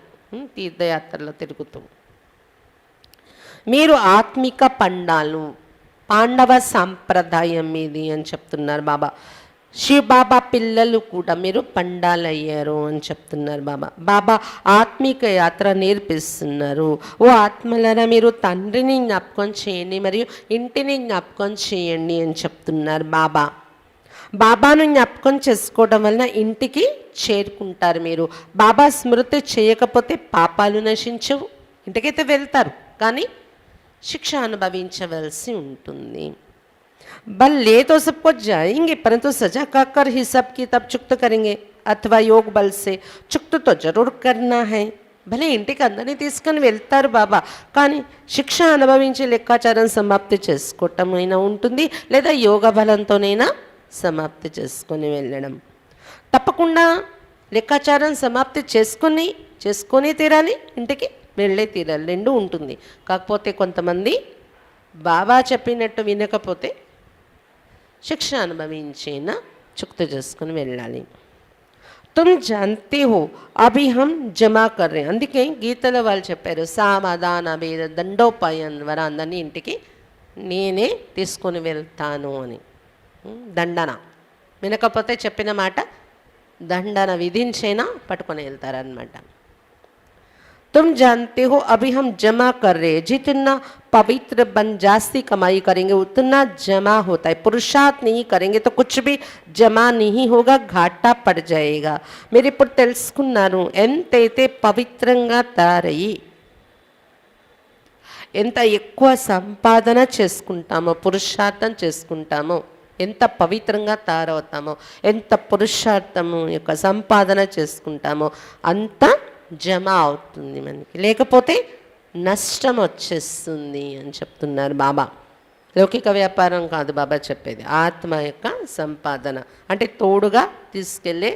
తీర్థయాత్రలో తిరుగుతూ. మీరు ఆత్మిక పండాలు, పాండవ సాంప్రదాయం ఇది అని చెప్తున్నారు బాబా. శివ బాబా పిల్లలు కూడా మీరు పండాలయ్యారు అని చెప్తున్నారు బాబా. బాబా ఆత్మిక యాత్ర నేర్పిస్తున్నారు. ఓ ఆత్మలరా మీరు తండ్రిని జ్ఞాపకం చేయండి మరియు ఇంటిని జ్ఞాపకం చేయండి అని చెప్తున్నారు బాబా. బాబాను జ్ఞాపకం చేసుకోవడం వలన ఇంటికి చేరుకుంటారు మీరు. బాబా స్మృతి చేయకపోతే పాపాలు నశించవు, ఇంటికైతే వెళ్తారు కానీ శిక్ష అనుభవించవలసి ఉంటుంది. बल ले तो सब कुछ जाएंगे परंतु सजा खाकर ही सब किताब चुक्त करेंगे अथवा योग बल से चुक्त तो जरूर करना है. భలే ఇంటికి అందరినీ తీసుకొని వెళ్తారు బాబా, కానీ శిక్ష అనుభవించి లెక్కాచారం సమాప్తి చేసుకోవటం అయినా ఉంటుంది, లేదా యోగ బలంతోనైనా సమాప్తి చేసుకొని వెళ్ళడం. తప్పకుండా లెక్కాచారం సమాప్తి చేసుకొని తీరాలి, ఇంటికి వెళ్ళే తీరాలి, రెండు ఉంటుంది. కాకపోతే కొంతమంది బాబా చెప్పినట్టు వినకపోతే శిక్ష అనుభవించేనా చుక్త చేసుకుని వెళ్ళాలి. తుమ్ జాన్తే హో అభి హమ్ జమా కర్ రే. అందుకే గీతలో వాళ్ళు చెప్పారు సామధాన భేద దండోపాయం ద్వారా అందరినీ ఇంటికి నేనే తీసుకొని వెళ్తాను అని. దండన వినకపోతే చెప్పిన మాట దండన విధించైనా పట్టుకొని వెళ్తారనమాట. तुम जानते हो अभी हम जमा कर रहे हैं. जितना पवित्र बन जास्ती कमाई करेंगे उतना जमा होता है. पुरुषार्थ नहीं करेंगे तो कुछ भी जमा नहीं होगा, घाटा पड़ जाएगा. మీరు ఇప్పుడు తెలుసుకున్నారు ఎంతైతే పవిత్రంగా తారయి ఎంత ఎక్కువ సంపాదన చేసుకుంటామో, పురుషార్థం చేసుకుంటామో, ఎంత పవిత్రంగా తయారవుతామో, ఎంత పురుషార్థము యొక్క సంపాదన చేసుకుంటామో అంత జమ అవుతుంది మనకి, లేకపోతే నష్టం వచ్చేస్తుంది అని చెప్తున్నారు బాబా. లౌకిక వ్యాపారం కాదు బాబా చెప్పేది, ఆత్మ యొక్క సంపాదన అంటే తోడుగా తీసుకెళ్ళే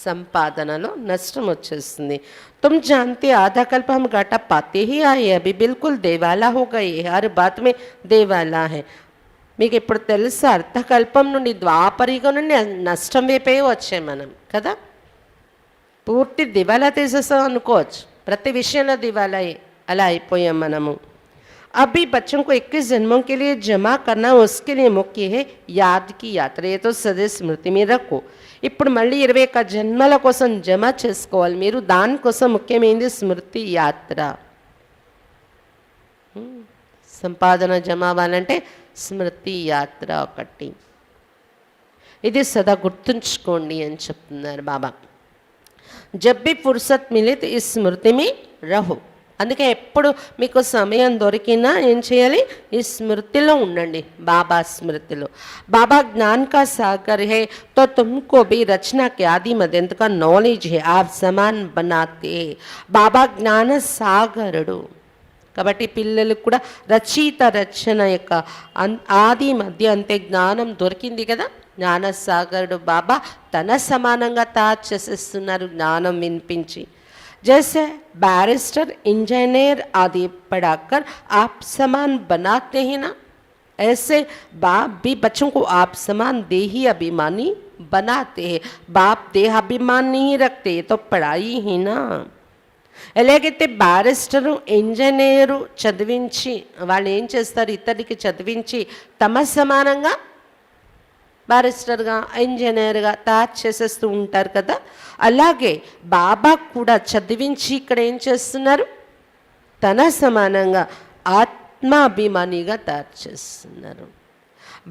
संपादनालो नष्टम వచ్చేస్తుంది. तुम जानते आधा कल्प हम घाटा पाते ही आए, अभी बिल्कुल देवाला हो गए, हर बात में देवाला है. మీకు ఇప్పుడు తెలుసా అర్థకల్పం నుండి ద్వాపరిక నుండి నష్టం వైపే వచ్చే మనం కదా, పూర్తి దివాలా తీసేస్తాం అనుకోవచ్చు, ప్రతి విషయంలో దివాలా అలా అయిపోయాం మనము. अभी बच्चों को 21 जन्मों के लिए जमा करना, उसके लिए मुख्य है याद की यात्रा. ये तो सदैव स्मृति में रखो. ఇప్పుడు మళ్ళీ 21 జన్మల కోసం జమ చేసుకోవాలి మీరు, దానికోసం ముఖ్యమైనది స్మృతి యాత్ర. సంపాదన జమ అవ్వాలంటే స్మృతి యాత్ర ఒకటి, ఇది సదా గుర్తుంచుకోండి అని చెప్తున్నారు బాబా. జబ్ భీ ఫుర్సత్ మిలే తో ఇస్ స్మృతి మే రహో. అందుకే ఎప్పుడు మీకు సమయం దొరికినా ఏం చేయాలి, ఈ స్మృతిలో ఉండండి, బాబా స్మృతిలో. బాబా జ్ఞాన్ కా సాగర్ హే తో తుమ్కో భీ రచనా కే ఆది మధ్యంత కా నాలెడ్జ్ హే, ఆప్ సమాన్ బనాతే. బాబా జ్ఞాన సాగరుడు కాబట్టి పిల్లలకు కూడా రచయిత రచన యొక్క ఆది మధ్య అంతే జ్ఞానం దొరికింది కదా, జ్ఞానసాగరుడు బాబా తన సమానంగా తయారు చేసేస్తున్నారు జ్ఞానం వినిపించి. जैसे बैरिस्टर इंजीनियर आदि पढ़ाकर आप समान बनाते हैं ना, ऐसे बाप भी बच्चों को आप समान देही अभिमानी बनाते हैं. बाप देह अभिमान नहीं रखते तो पढ़ाई ही ना. ఎలాగైతే బ్యారిస్టరు ఇంజనీరు చదివించి వాళ్ళు ఏం చేస్తారు, ఇతరులకి చదివించి తమ సమానంగా బ్యారిస్టర్గా ఇంజనీర్గా తయారు చేసేస్తూ ఉంటారు కదా, అలాగే బాబా కూడా చదివించి ఇక్కడ ఏం చేస్తున్నారు, తన సమానంగా ఆత్మాభిమానిగా తయారు చేస్తున్నారు.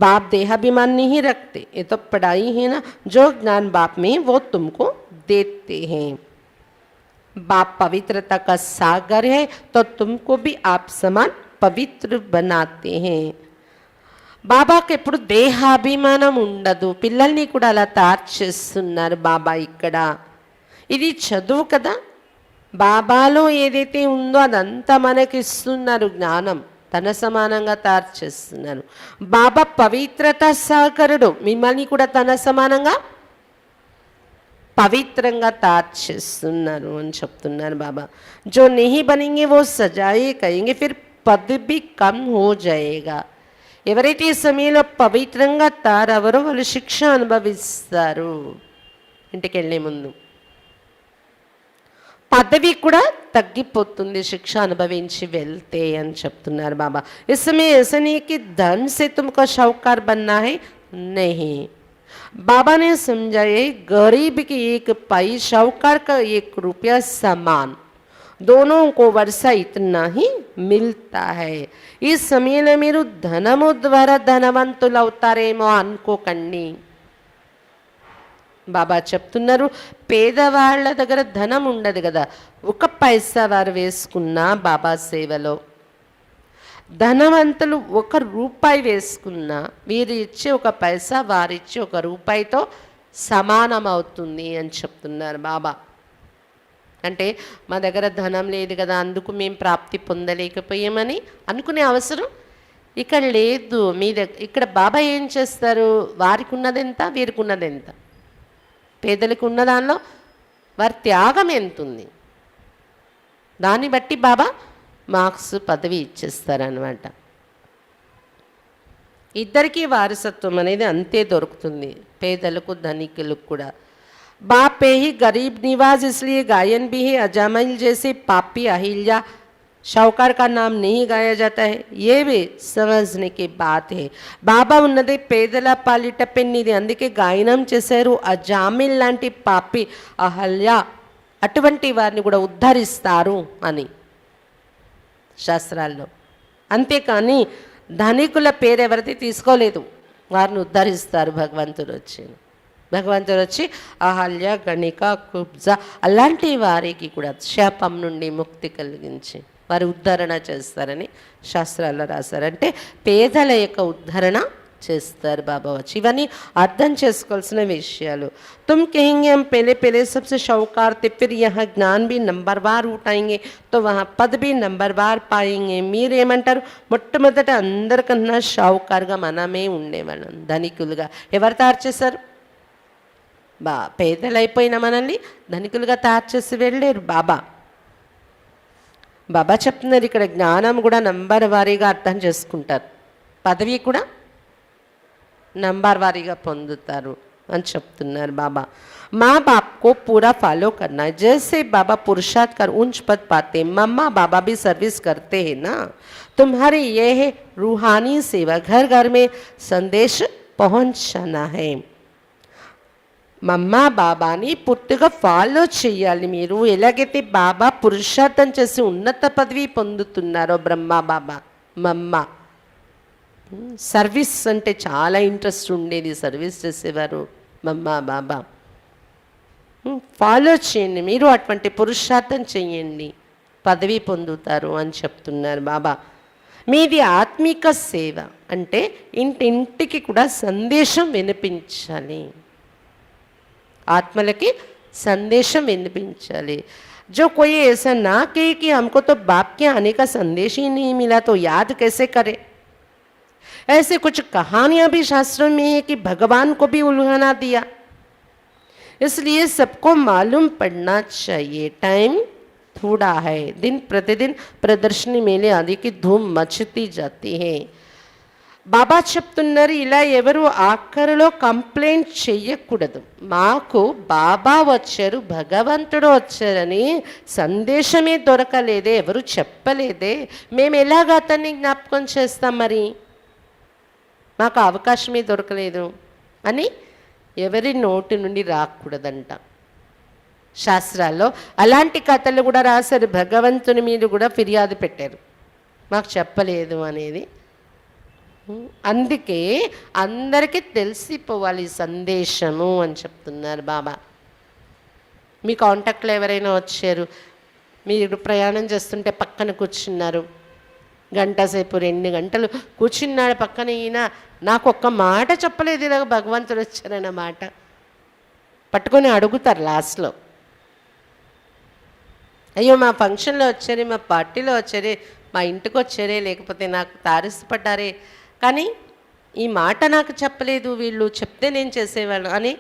बाप देहाभिमान नहीं रखते, ये तो पढ़ाई है ना, जो ज्ञान बाप में वो तुमको देते हैं. बाप पवित्रता का सागर है तो तुमको भी आप समान पवित्र बनाते हैं. బాబాకి ఎప్పుడు దేహాభిమానం ఉండదు. పిల్లల్ని కూడా అలా తయారు చేస్తున్నారు బాబా ఇక్కడ. ఇది చదువు కదా, బాబాలో ఏదైతే ఉందో అదంతా మనకి ఇస్తున్నారు. జ్ఞానం తన సమానంగా తయారు చేస్తున్నారు. బాబా పవిత్రత సాగరుడు, మిమ్మల్ని కూడా తన సమానంగా పవిత్రంగా తయారు చేస్తున్నారు అని చెప్తున్నారు బాబా. జో नहीं बनेंगे वो सजाए कहेंगे फिर पद भी कम हो जाएगा. ఎవరైతే ఈ సమయంలో పవిత్రంగా తయారవరో వాళ్ళు శిక్ష అనుభవిస్తారు. ఇంటికి వెళ్ళే ముందు పదవి కూడా తగ్గిపోతుంది శిక్ష అనుభవించి వెళ్తే అని చెప్తున్నారు బాబా. इसमें ऐसा नहीं कि धन से तुमको शाहूकार बनना है, नहीं. बाबा ने समझाया गरीब की एक पाई शाहूकार का 1 रुपया समान, दोनों को वर्षा इतना ही मिलता है. ఈ సమయంలో మీరు ధనము ద్వారా ధనవంతులు అవుతారేమో అనుకోకండి. బాబా చెప్తున్నారు పేదవాళ్ళ దగ్గర ధనం ఉండదు కదా, 1 పైసా వారు వేసుకున్నా బాబా సేవలో, ధనవంతులు 1 రూపాయి వేసుకున్నా వీరు ఇచ్చే 1 పైసా వారిచ్చే 1 రూపాయితో సమానం అవుతుంది అని చెప్తున్నారు బాబా. అంటే మా దగ్గర ధనం లేదు కదా అందుకు మేము ప్రాప్తి పొందలేకపోయామని అనుకునే అవసరం ఇక్కడ లేదు. మీ ఇక్కడ బాబా ఏం చేస్తారు, వారికి ఉన్నది ఎంత వీరికి ఉన్నది ఎంత, పేదలకు ఉన్న దానిలో వారి త్యాగం ఎంత ఉంది దాన్ని బట్టి బాబా మార్క్స్ పదవి ఇచ్చేస్తారనమాట. ఇద్దరికీ వారసత్వం అనేది అంతే దొరుకుతుంది, పేదలకు ధనికులకు కూడా. बाप ही गरीब निवाज इसलिए गायन भी है. अजामिल जैसे पापी अहिल्या शाहूकार का नाम नहीं गाया जाता है, ये भी समझने की बात है. బాబా ఉన్నది పేదల పాలిట పెన్నిది, అందుకే గాయనం చేశారు. అజామిల్ లాంటి పాపి అహల్య అటువంటి వారిని కూడా ఉద్ధరిస్తారు అని శాస్త్రాల్లో. అంతేకాని ధనికుల పేరు ఎవరైతే తీసుకోలేదు వారిని ఉద్ధరిస్తారు భగవంతుడు వచ్చి అహల్య గణిక కుబ్జా అలాంటి వారికి కూడా శాపం నుండి ముక్తి కలిగించి వారి ఉద్ధరణ చేస్తారని శాస్త్రాల్లో రాశారంటే పేదల యొక్క ఉద్ధరణ చేస్తారు బాబా వచ్చి. ఇవన్నీ అర్థం చేసుకోవాల్సిన విషయాలు. तुम कहेंगे हम पहले सबसे शाहूकार थे, फिर यहाँ ज्ञान भी नंबरवार उठाएंगे तो वहाँ पद भी नंबरवार पाएंगे. మీరేమంటారు, మొట్టమొదట అందరికన్నా షావుకారుగా మనమే ఉండేవాళ్ళం, ధనికులుగా. ఎవరు తయారు చేశారు, పేదలైపోయిన మనల్ని ధనికులుగా తయారు చేసి వెళ్ళారు బాబా. బాబా చెప్తున్నారు ఇక్కడ జ్ఞానం కూడా నంబర్ వారీగా అర్థం చేసుకుంటారు, పదవి కూడా నంబర్ వారీగా పొందుతారు అని చెప్తున్నారు బాబా. माँ बाप को पूरा फॉलो करना है. जैसे बाबा पुरुषार्थ कर ऊंच पद पाते, मम्मा बाबा भी सर्विस करते हैं ना. तुम्हारी ये है रूहानी सेवा, घर घर में संदेश पहुंचाना है. మమ్మా బాబాని పూర్తిగా ఫాలో చేయాలి మీరు. ఎలాగైతే బాబా పురుషార్థం చేసి ఉన్నత పదవి పొందుతున్నారో బ్రహ్మ బాబా, మమ్మ సర్వీస్ అంటే చాలా ఇంట్రెస్ట్ ఉండేది, సర్వీస్ చేసేవారు మమ్మ బాబా. ఫాలో చేయండి మీరు, అటువంటి పురుషార్థం చేయండి, పదవి పొందుతారు అని చెప్తున్నారు బాబా. మీది ఆత్మిక సేవ అంటే ఇంటింటికి కూడా సందేశం వినిపించాలి, ఆత్మలకి సందేశం వినిపించాలి. जो कोई ऐसा ना कहे कि हमको तो बाप के आने का संदेश ही नहीं मिला तो याद कैसे करे. ऐसे कुछ कहानियां भी शास्त्रों में है कि भगवान को भी उल्हाना दिया. इसलिए सबको मालूम पड़ना चाहिए. टाइम थोड़ा है, दिन प्रतिदिन प्रदर्शनी मेले आदि की धूम मचती जाती है. బాబా చెప్తున్నారు ఇలా ఎవరు ఆఖరిలో కంప్లైంట్ చెయ్యకూడదు. మాకు బాబా వచ్చారు, భగవంతుడు వచ్చారని సందేశమే దొరకలేదే, ఎవరు చెప్పలేదే, మేము ఎలాగ అతన్ని జ్ఞాపకం చేస్తాం, మరి మాకు అవకాశమే దొరకలేదు అని ఎవరి నోటి నుండి రాకూడదంట. శాస్త్రాల్లో అలాంటి కథలు కూడా రాశారు. భగవంతుని మీద కూడా ఫిర్యాదు పెట్టారు. మాకు చెప్పలేదు అనేది. అందుకే అందరికీ తెలిసిపోవాలి ఈ సందేశము అని చెప్తున్నారు బాబా. మీ కాంటాక్ట్లో ఎవరైనా వచ్చారు, మీరు ప్రయాణం చేస్తుంటే పక్కన కూర్చున్నారు, గంట సేపు 2 గంటలు కూర్చున్నాడు పక్కన, ఈయన నాకు ఒక్క మాట చెప్పలేదు, ఇలాగ భగవంతుడు వచ్చారన్న మాట పట్టుకొని అడుగుతారు లాస్ట్లో. అయ్యో మా ఫంక్షన్లో వచ్చారే, మా పార్టీలో వచ్చారే, మా ఇంటికి వచ్చారే, లేకపోతే నాకు తారసపడ్డారే, కానీ ఈ మాట నాకు చెప్పలేదు, వీళ్ళు చెప్తే నేను చేసేవాళ్ళు అని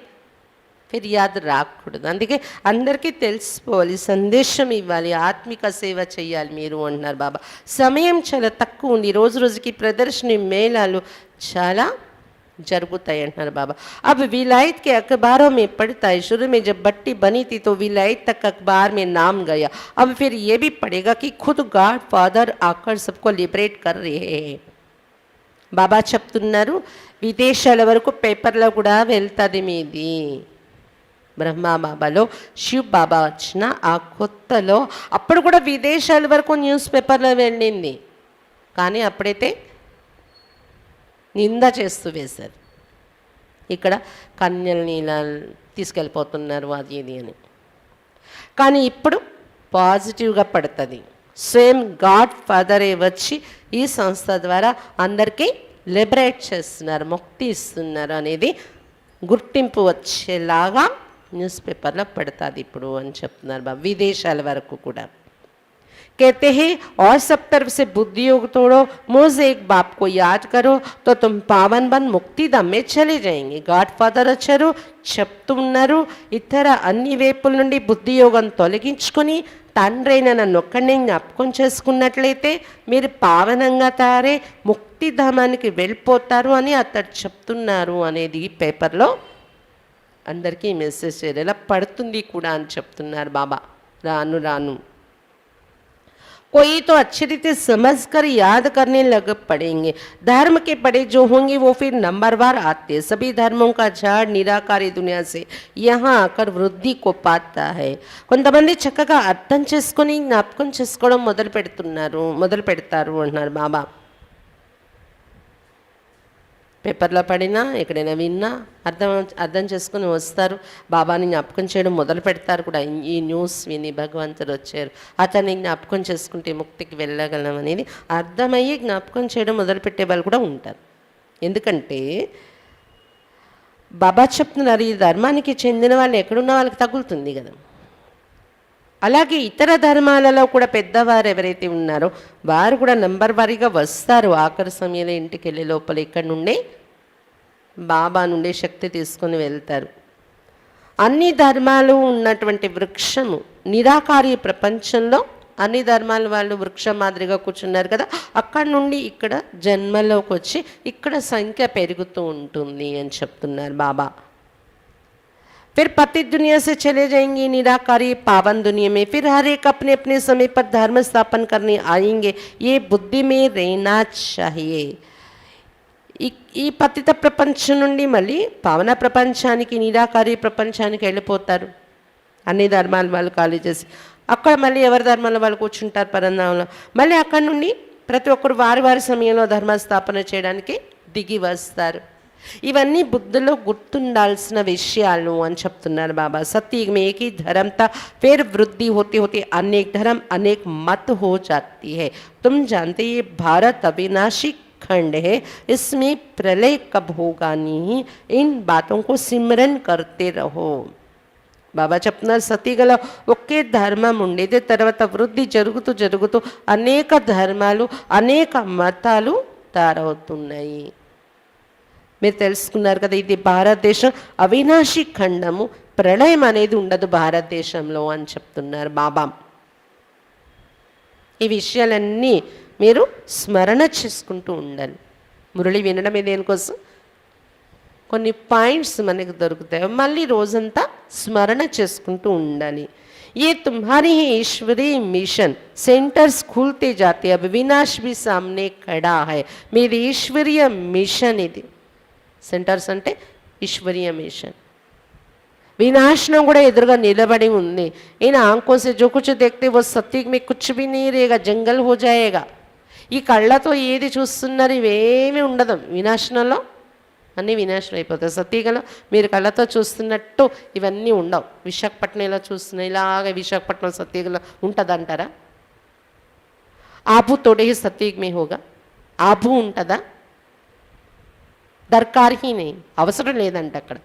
ఫిర్యాదు రాకూడదు. అందుకే అందరికీ తెలిసిపోవాలి, సందేశం ఇవ్వాలి, ఆత్మిక సేవ చేయాలి మీరు అంటున్నారు బాబా. సమయం చాలా తక్కువ ఉంది, రోజు రోజుకి ప్రదర్శన మేళాలు చాలా जరుగుతాయి అంటున్నారు बाबा. अब विलायत के अखबारों में पढ़ता है, शुरू में जब बट्टी बनी थी तो विलायत तक अखबार में नाम गया, अब फिर ये भी पड़ेगा कि खुद गॉड फादर आकर सबको लिबरेट कर रहे हैं. బాబా చెప్తున్నారు విదేశాల వరకు పేపర్లో కూడా వెళ్తుంది మీది. బ్రహ్మా బాబాలో శివ్ బాబా వచ్చిన ఆ కొత్తలో అప్పుడు కూడా విదేశాల వరకు న్యూస్ పేపర్లో వెళ్ళింది, కానీ అప్పుడైతే నింద చేస్తూ వేశారు, ఇక్కడ కన్యల్ని ఇలా తీసుకెళ్ళిపోతున్నారు అది ఇది అని. కానీ ఇప్పుడు పాజిటివ్గా పడుతుంది. సేమ్ గాడ్ ఫాదరే వచ్చి ఈ సంస్థ ద్వారా అందరికీ లిబరేట్ చేస్తున్నారు, ముక్తి ఇస్తున్నారు అనేది గుర్తింపు వచ్చేలాగా న్యూస్ పేపర్లో పడుతుంది ఇప్పుడు అని చెప్తున్నారు బాబా. విదేశాల వరకు కూడా कहते हैं और सब तरफ से बुद्धि योग तोड़ो, मुझ एक बाप को याद करो तो तुम पावन बन मुक्ति धाम में चले जाएंगे. గాడ్ ఫాదర్ వచ్చారు చెప్తున్నారు, ఇతర అన్ని వైపుల నుండి బుద్ధి యోగం తొలగించుకొని తండ్రైన నన్ను ఒక్కడిని జ్ఞాపకం చేసుకున్నట్లయితే మీరు పావనంగా తయారై ముక్తిధామానికి వెళ్ళిపోతారు అని అతడు చెప్తున్నారు అనేది పేపర్లో అందరికీ మెసేజ్ ఇలా పడుతుంది కూడా అని చెప్తున్నారు బాబా. రాను రాను कोई तो अच्छी रीति समझ कर याद करने लग पड़ेंगे. धर्म के पढ़े जो होंगे वो फिर नंबरवार आते. सभी धर्मों का झाड़ निराकारी दुनिया से यहाँ आकर वृद्धि को पाता है. కొంతమంది చక్కగా అర్థం చేసుకొని జ్ఞాపకం చేసుకోవడం మొదలు పెడతారు అంటున్నారు బాబా. పేపర్లో పడినా ఎక్కడైనా విన్నా అర్థం చేసుకుని వస్తారు, బాబాని జ్ఞాపకం చేయడం మొదలు పెడతారు కూడా. ఈ న్యూస్ విని భగవంతుడు వచ్చారు, అతన్ని జ్ఞాపకం చేసుకుంటే ముక్తికి వెళ్ళగలం అనేది అర్థమయ్యి జ్ఞాపకం చేయడం మొదలుపెట్టే వాళ్ళు కూడా ఉంటారు. ఎందుకంటే బాబా చెప్తున్నారు ఈ ధర్మానికి చెందిన వాళ్ళు ఎక్కడున్న వాళ్ళకి తగులుతుంది కదా. అలాగే ఇతర ధర్మాలలో కూడా పెద్దవారు ఎవరైతే ఉన్నారో వారు కూడా నంబర్ వారీగా వస్తారు. ఆఖరి సమయంలో ఇంటికి వెళ్ళే లోపల ఇక్కడ నుండే బాబా నుండే శక్తి తీసుకొని వెళ్తారు. అన్ని ధర్మాలు ఉన్నటువంటి వృక్షము నిరాకారి ప్రపంచంలో అన్ని ధర్మాల వాళ్ళు వృక్షం మాదిరిగా కూర్చున్నారు కదా, అక్కడ నుండి ఇక్కడ జన్మలోకి వచ్చి ఇక్కడ సంఖ్య పెరుగుతూ ఉంటుంది అని చెప్తున్నారు బాబా. फिर पतित दुनिया से चले जाएंगे निराकारी पावन दुनिया में, फिर हर एक अपने अपने समय पर धर्म स्थापन करने आएंगे. ये बुद्धि में रहना चाहिए. ఈ పతిత ప్రపంచం నుండి మళ్ళీ పావన ప్రపంచానికి నిరాకారి ప్రపంచానికి వెళ్ళిపోతారు. అన్ని ధర్మాల వాళ్ళు ఖాళీ చేసి అక్కడ మళ్ళీ ఎవరి ధర్మాల వాళ్ళు కూర్చుంటారు పరంధామంలో. మళ్ళీ అక్కడ నుండి ప్రతి ఒక్కరు వారి వారి సమయంలో ధర్మ స్థాపన చేయడానికి దిగి వస్తారు. ఇవన్నీ బుద్ధిలో గుర్తుండాల్సిన విషయాలు అని చెప్తున్నారు బాబా. सत्युग में एक ही धर्म था, फिर वृद्धि होते होते अनेक धर्म अनेक मत हो जाती है. तुम जानते ये भारत अविनाशी खंड है, इसमें प्रलय कब होगा नहीं, इन बातों को सिमरन करते रहो. బాబా చెప్తున్నారు సతీగలో ఒకే ధర్మం ఉండేది, తర్వాత వృద్ధి జరుగుతూ జరుగుతూ అనేక ధర్మాలు అనేక మతాలు తయారవుతున్నాయి. మీరు తెలుసుకున్నారు కదా, ఇది భారతదేశం అవినాశి ఖండము, ప్రళయం అనేది ఉండదు భారతదేశంలో అని చెప్తున్నారు బాబా. ఈ విషయాలన్నీ మీరు స్మరణ చేసుకుంటూ ఉండాలి. మురళి వినడం దేనికోసం, కొన్ని పాయింట్స్ మనకు దొరుకుతాయి, మళ్ళీ రోజంతా స్మరణ చేసుకుంటూ ఉండాలి. ये तुम्हारी ही ईश्वरीय मिशन, सेंटर्स खुलते जाते, अब विनाश भी सामने खड़ा है. मेरी ईश्वरीय मिशन ఇది. సెంటర్స్ అంటే ఈశ్వరీయ మిషన్. వినాశనం కూడా ఎదురుగా నిలబడి ఉంది. इन आंखों से जो कुछ देखते वो सत्युग में कुछ भी नहीं रहेगा, जंगल हो जाएगा. ఈ కళ్ళతో ఏది చూస్తున్నారు ఇవేమీ ఉండదు వినాశనంలో, అన్నీ వినాశనం అయిపోతాయి. సతీగలో మీరు కళ్ళతో చూస్తున్నట్టు ఇవన్నీ ఉండవు. విశాఖపట్నంలో చూస్తున్నాయి ఇలాగ విశాఖపట్నం సతీగలో ఉంటుందంటారా? ఆబు తోడే సతీగ్ మే హోగా, ఆబు ఉంటుందా? దర్కార్ హీ నే, అవసరం లేదంట అక్కడ.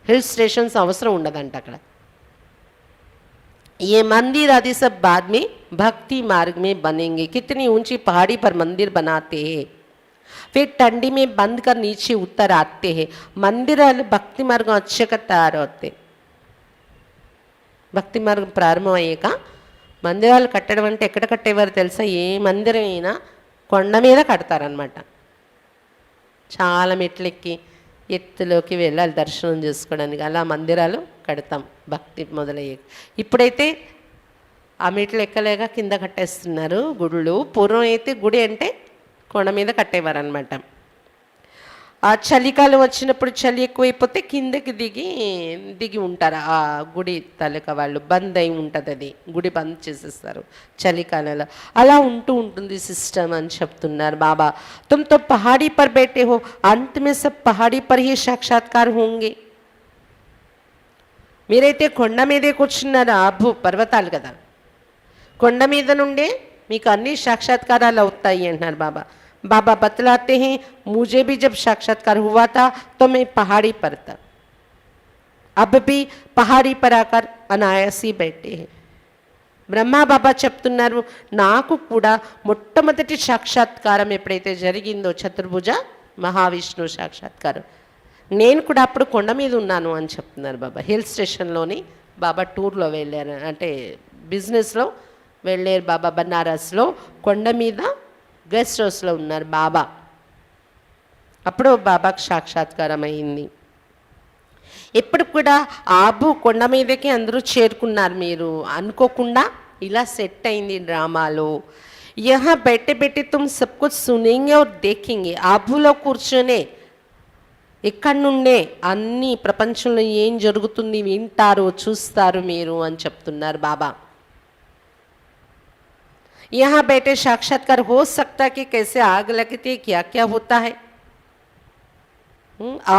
హిల్ స్టేషన్స్ అవసరం ఉండదంట అక్కడ. ये मंदिर आदि सब बाद में भक्ति मार्ग में बनेंगे. कितनी ऊंची पहाड़ी पर मंदिर बनाते हैं, फिर टंडी में बंद कर नीचे उतर आते हैं. मंदिराలు భక్తి మార్గం వచ్చాక తయారవుతాయి. భక్తి మార్గం ప్రారంభమయ్యాక మందిరాలు కట్టడం అంటే ఎక్కడ కట్టేవారు తెలుసా? ఏ మందిరం అయినా కొండ మీద కడతారనమాట. చాలా మెట్లెక్కి ఎత్తులోకి వెళ్ళాలి దర్శనం చేసుకోవడానికి. అలా మందిరాలు కడతాం భక్తి మొదలయ్యే. ఇప్పుడైతే ఆ మెట్లు ఎక్కలేక కింద కట్టేస్తున్నారు గుళ్ళు. పూర్వం అయితే గుడి అంటే కొండ మీద కట్టేవారు అనమాట. ఆ చలికాలం వచ్చినప్పుడు చలి ఎక్కువైపోతే కిందకి దిగి ఉంటారు ఆ గుడి తాలూకా వాళ్ళు. బంద్ అయి ఉంటుంది, అది గుడి బంద్ చేసేస్తారు చలికాలంలో. అలా ఉంటుంది సిస్టమ్ అని చెప్తున్నారు బాబా. తుమ్ తో పహాడీ పర్ బైఠే హో, అంత్ మే సబ్ పహాడీ పర్ హీ సాక్షాత్కార్ హోంగే. మీరైతే కొండ మీదే కూర్చున్నారు, అబ్బు పర్వతాలు కదా, కొండ మీద నుండే మీకు అన్ని సాక్షాత్కారాలు అవుతాయి అంటున్నారు బాబా. बाबा बतलाते हैं, मुझे भी जब साक्षात्कार हुआ था तो मैं पहाड़ी पर था, अब भी पहाड़ी पर आकर अनायासी बैठे हैं. బ్రహ్మా బాబా చెప్తున్నారు, నాకు కూడా మొట్టమొదటి సాక్షాత్కారం ఎప్పుడైతే జరిగిందో చతుర్భుజ మహావిష్ణు సాక్షాత్కారం, నేను కూడా అప్పుడు కొండ మీద ఉన్నాను అని చెప్తున్నారు బాబా. హిల్ స్టేషన్లోని బాబా టూర్లో వెళ్ళారు, అంటే బిజినెస్లో వెళ్ళారు బాబా. బనారస్లో కొండ మీద గెస్ట్ హౌస్లో ఉన్నారు బాబా. అప్పుడు బాబాకు సాక్షాత్కారం అయింది. ఎప్పుడు కూడా ఆబు కొండ మీదకి అందరూ చేరుకున్నారు. మీరు అనుకోకుండా ఇలా సెట్ అయింది డ్రామాలో. యహా బెట్టే బెట్టే తుమ్ సబ్ కుచ్ సునేంగే और देखेंगे. ఆబులో కూర్చొనే ఎక్కడి నుండే అన్ని ప్రపంచంలో ఏం జరుగుతుంది వింటారు, చూస్తారు మీరు అని చెప్తున్నారు బాబా. यहाँ बैठे साक्षात्कार हो सकता कि कैसे आग लगती, क्या क्या होता है.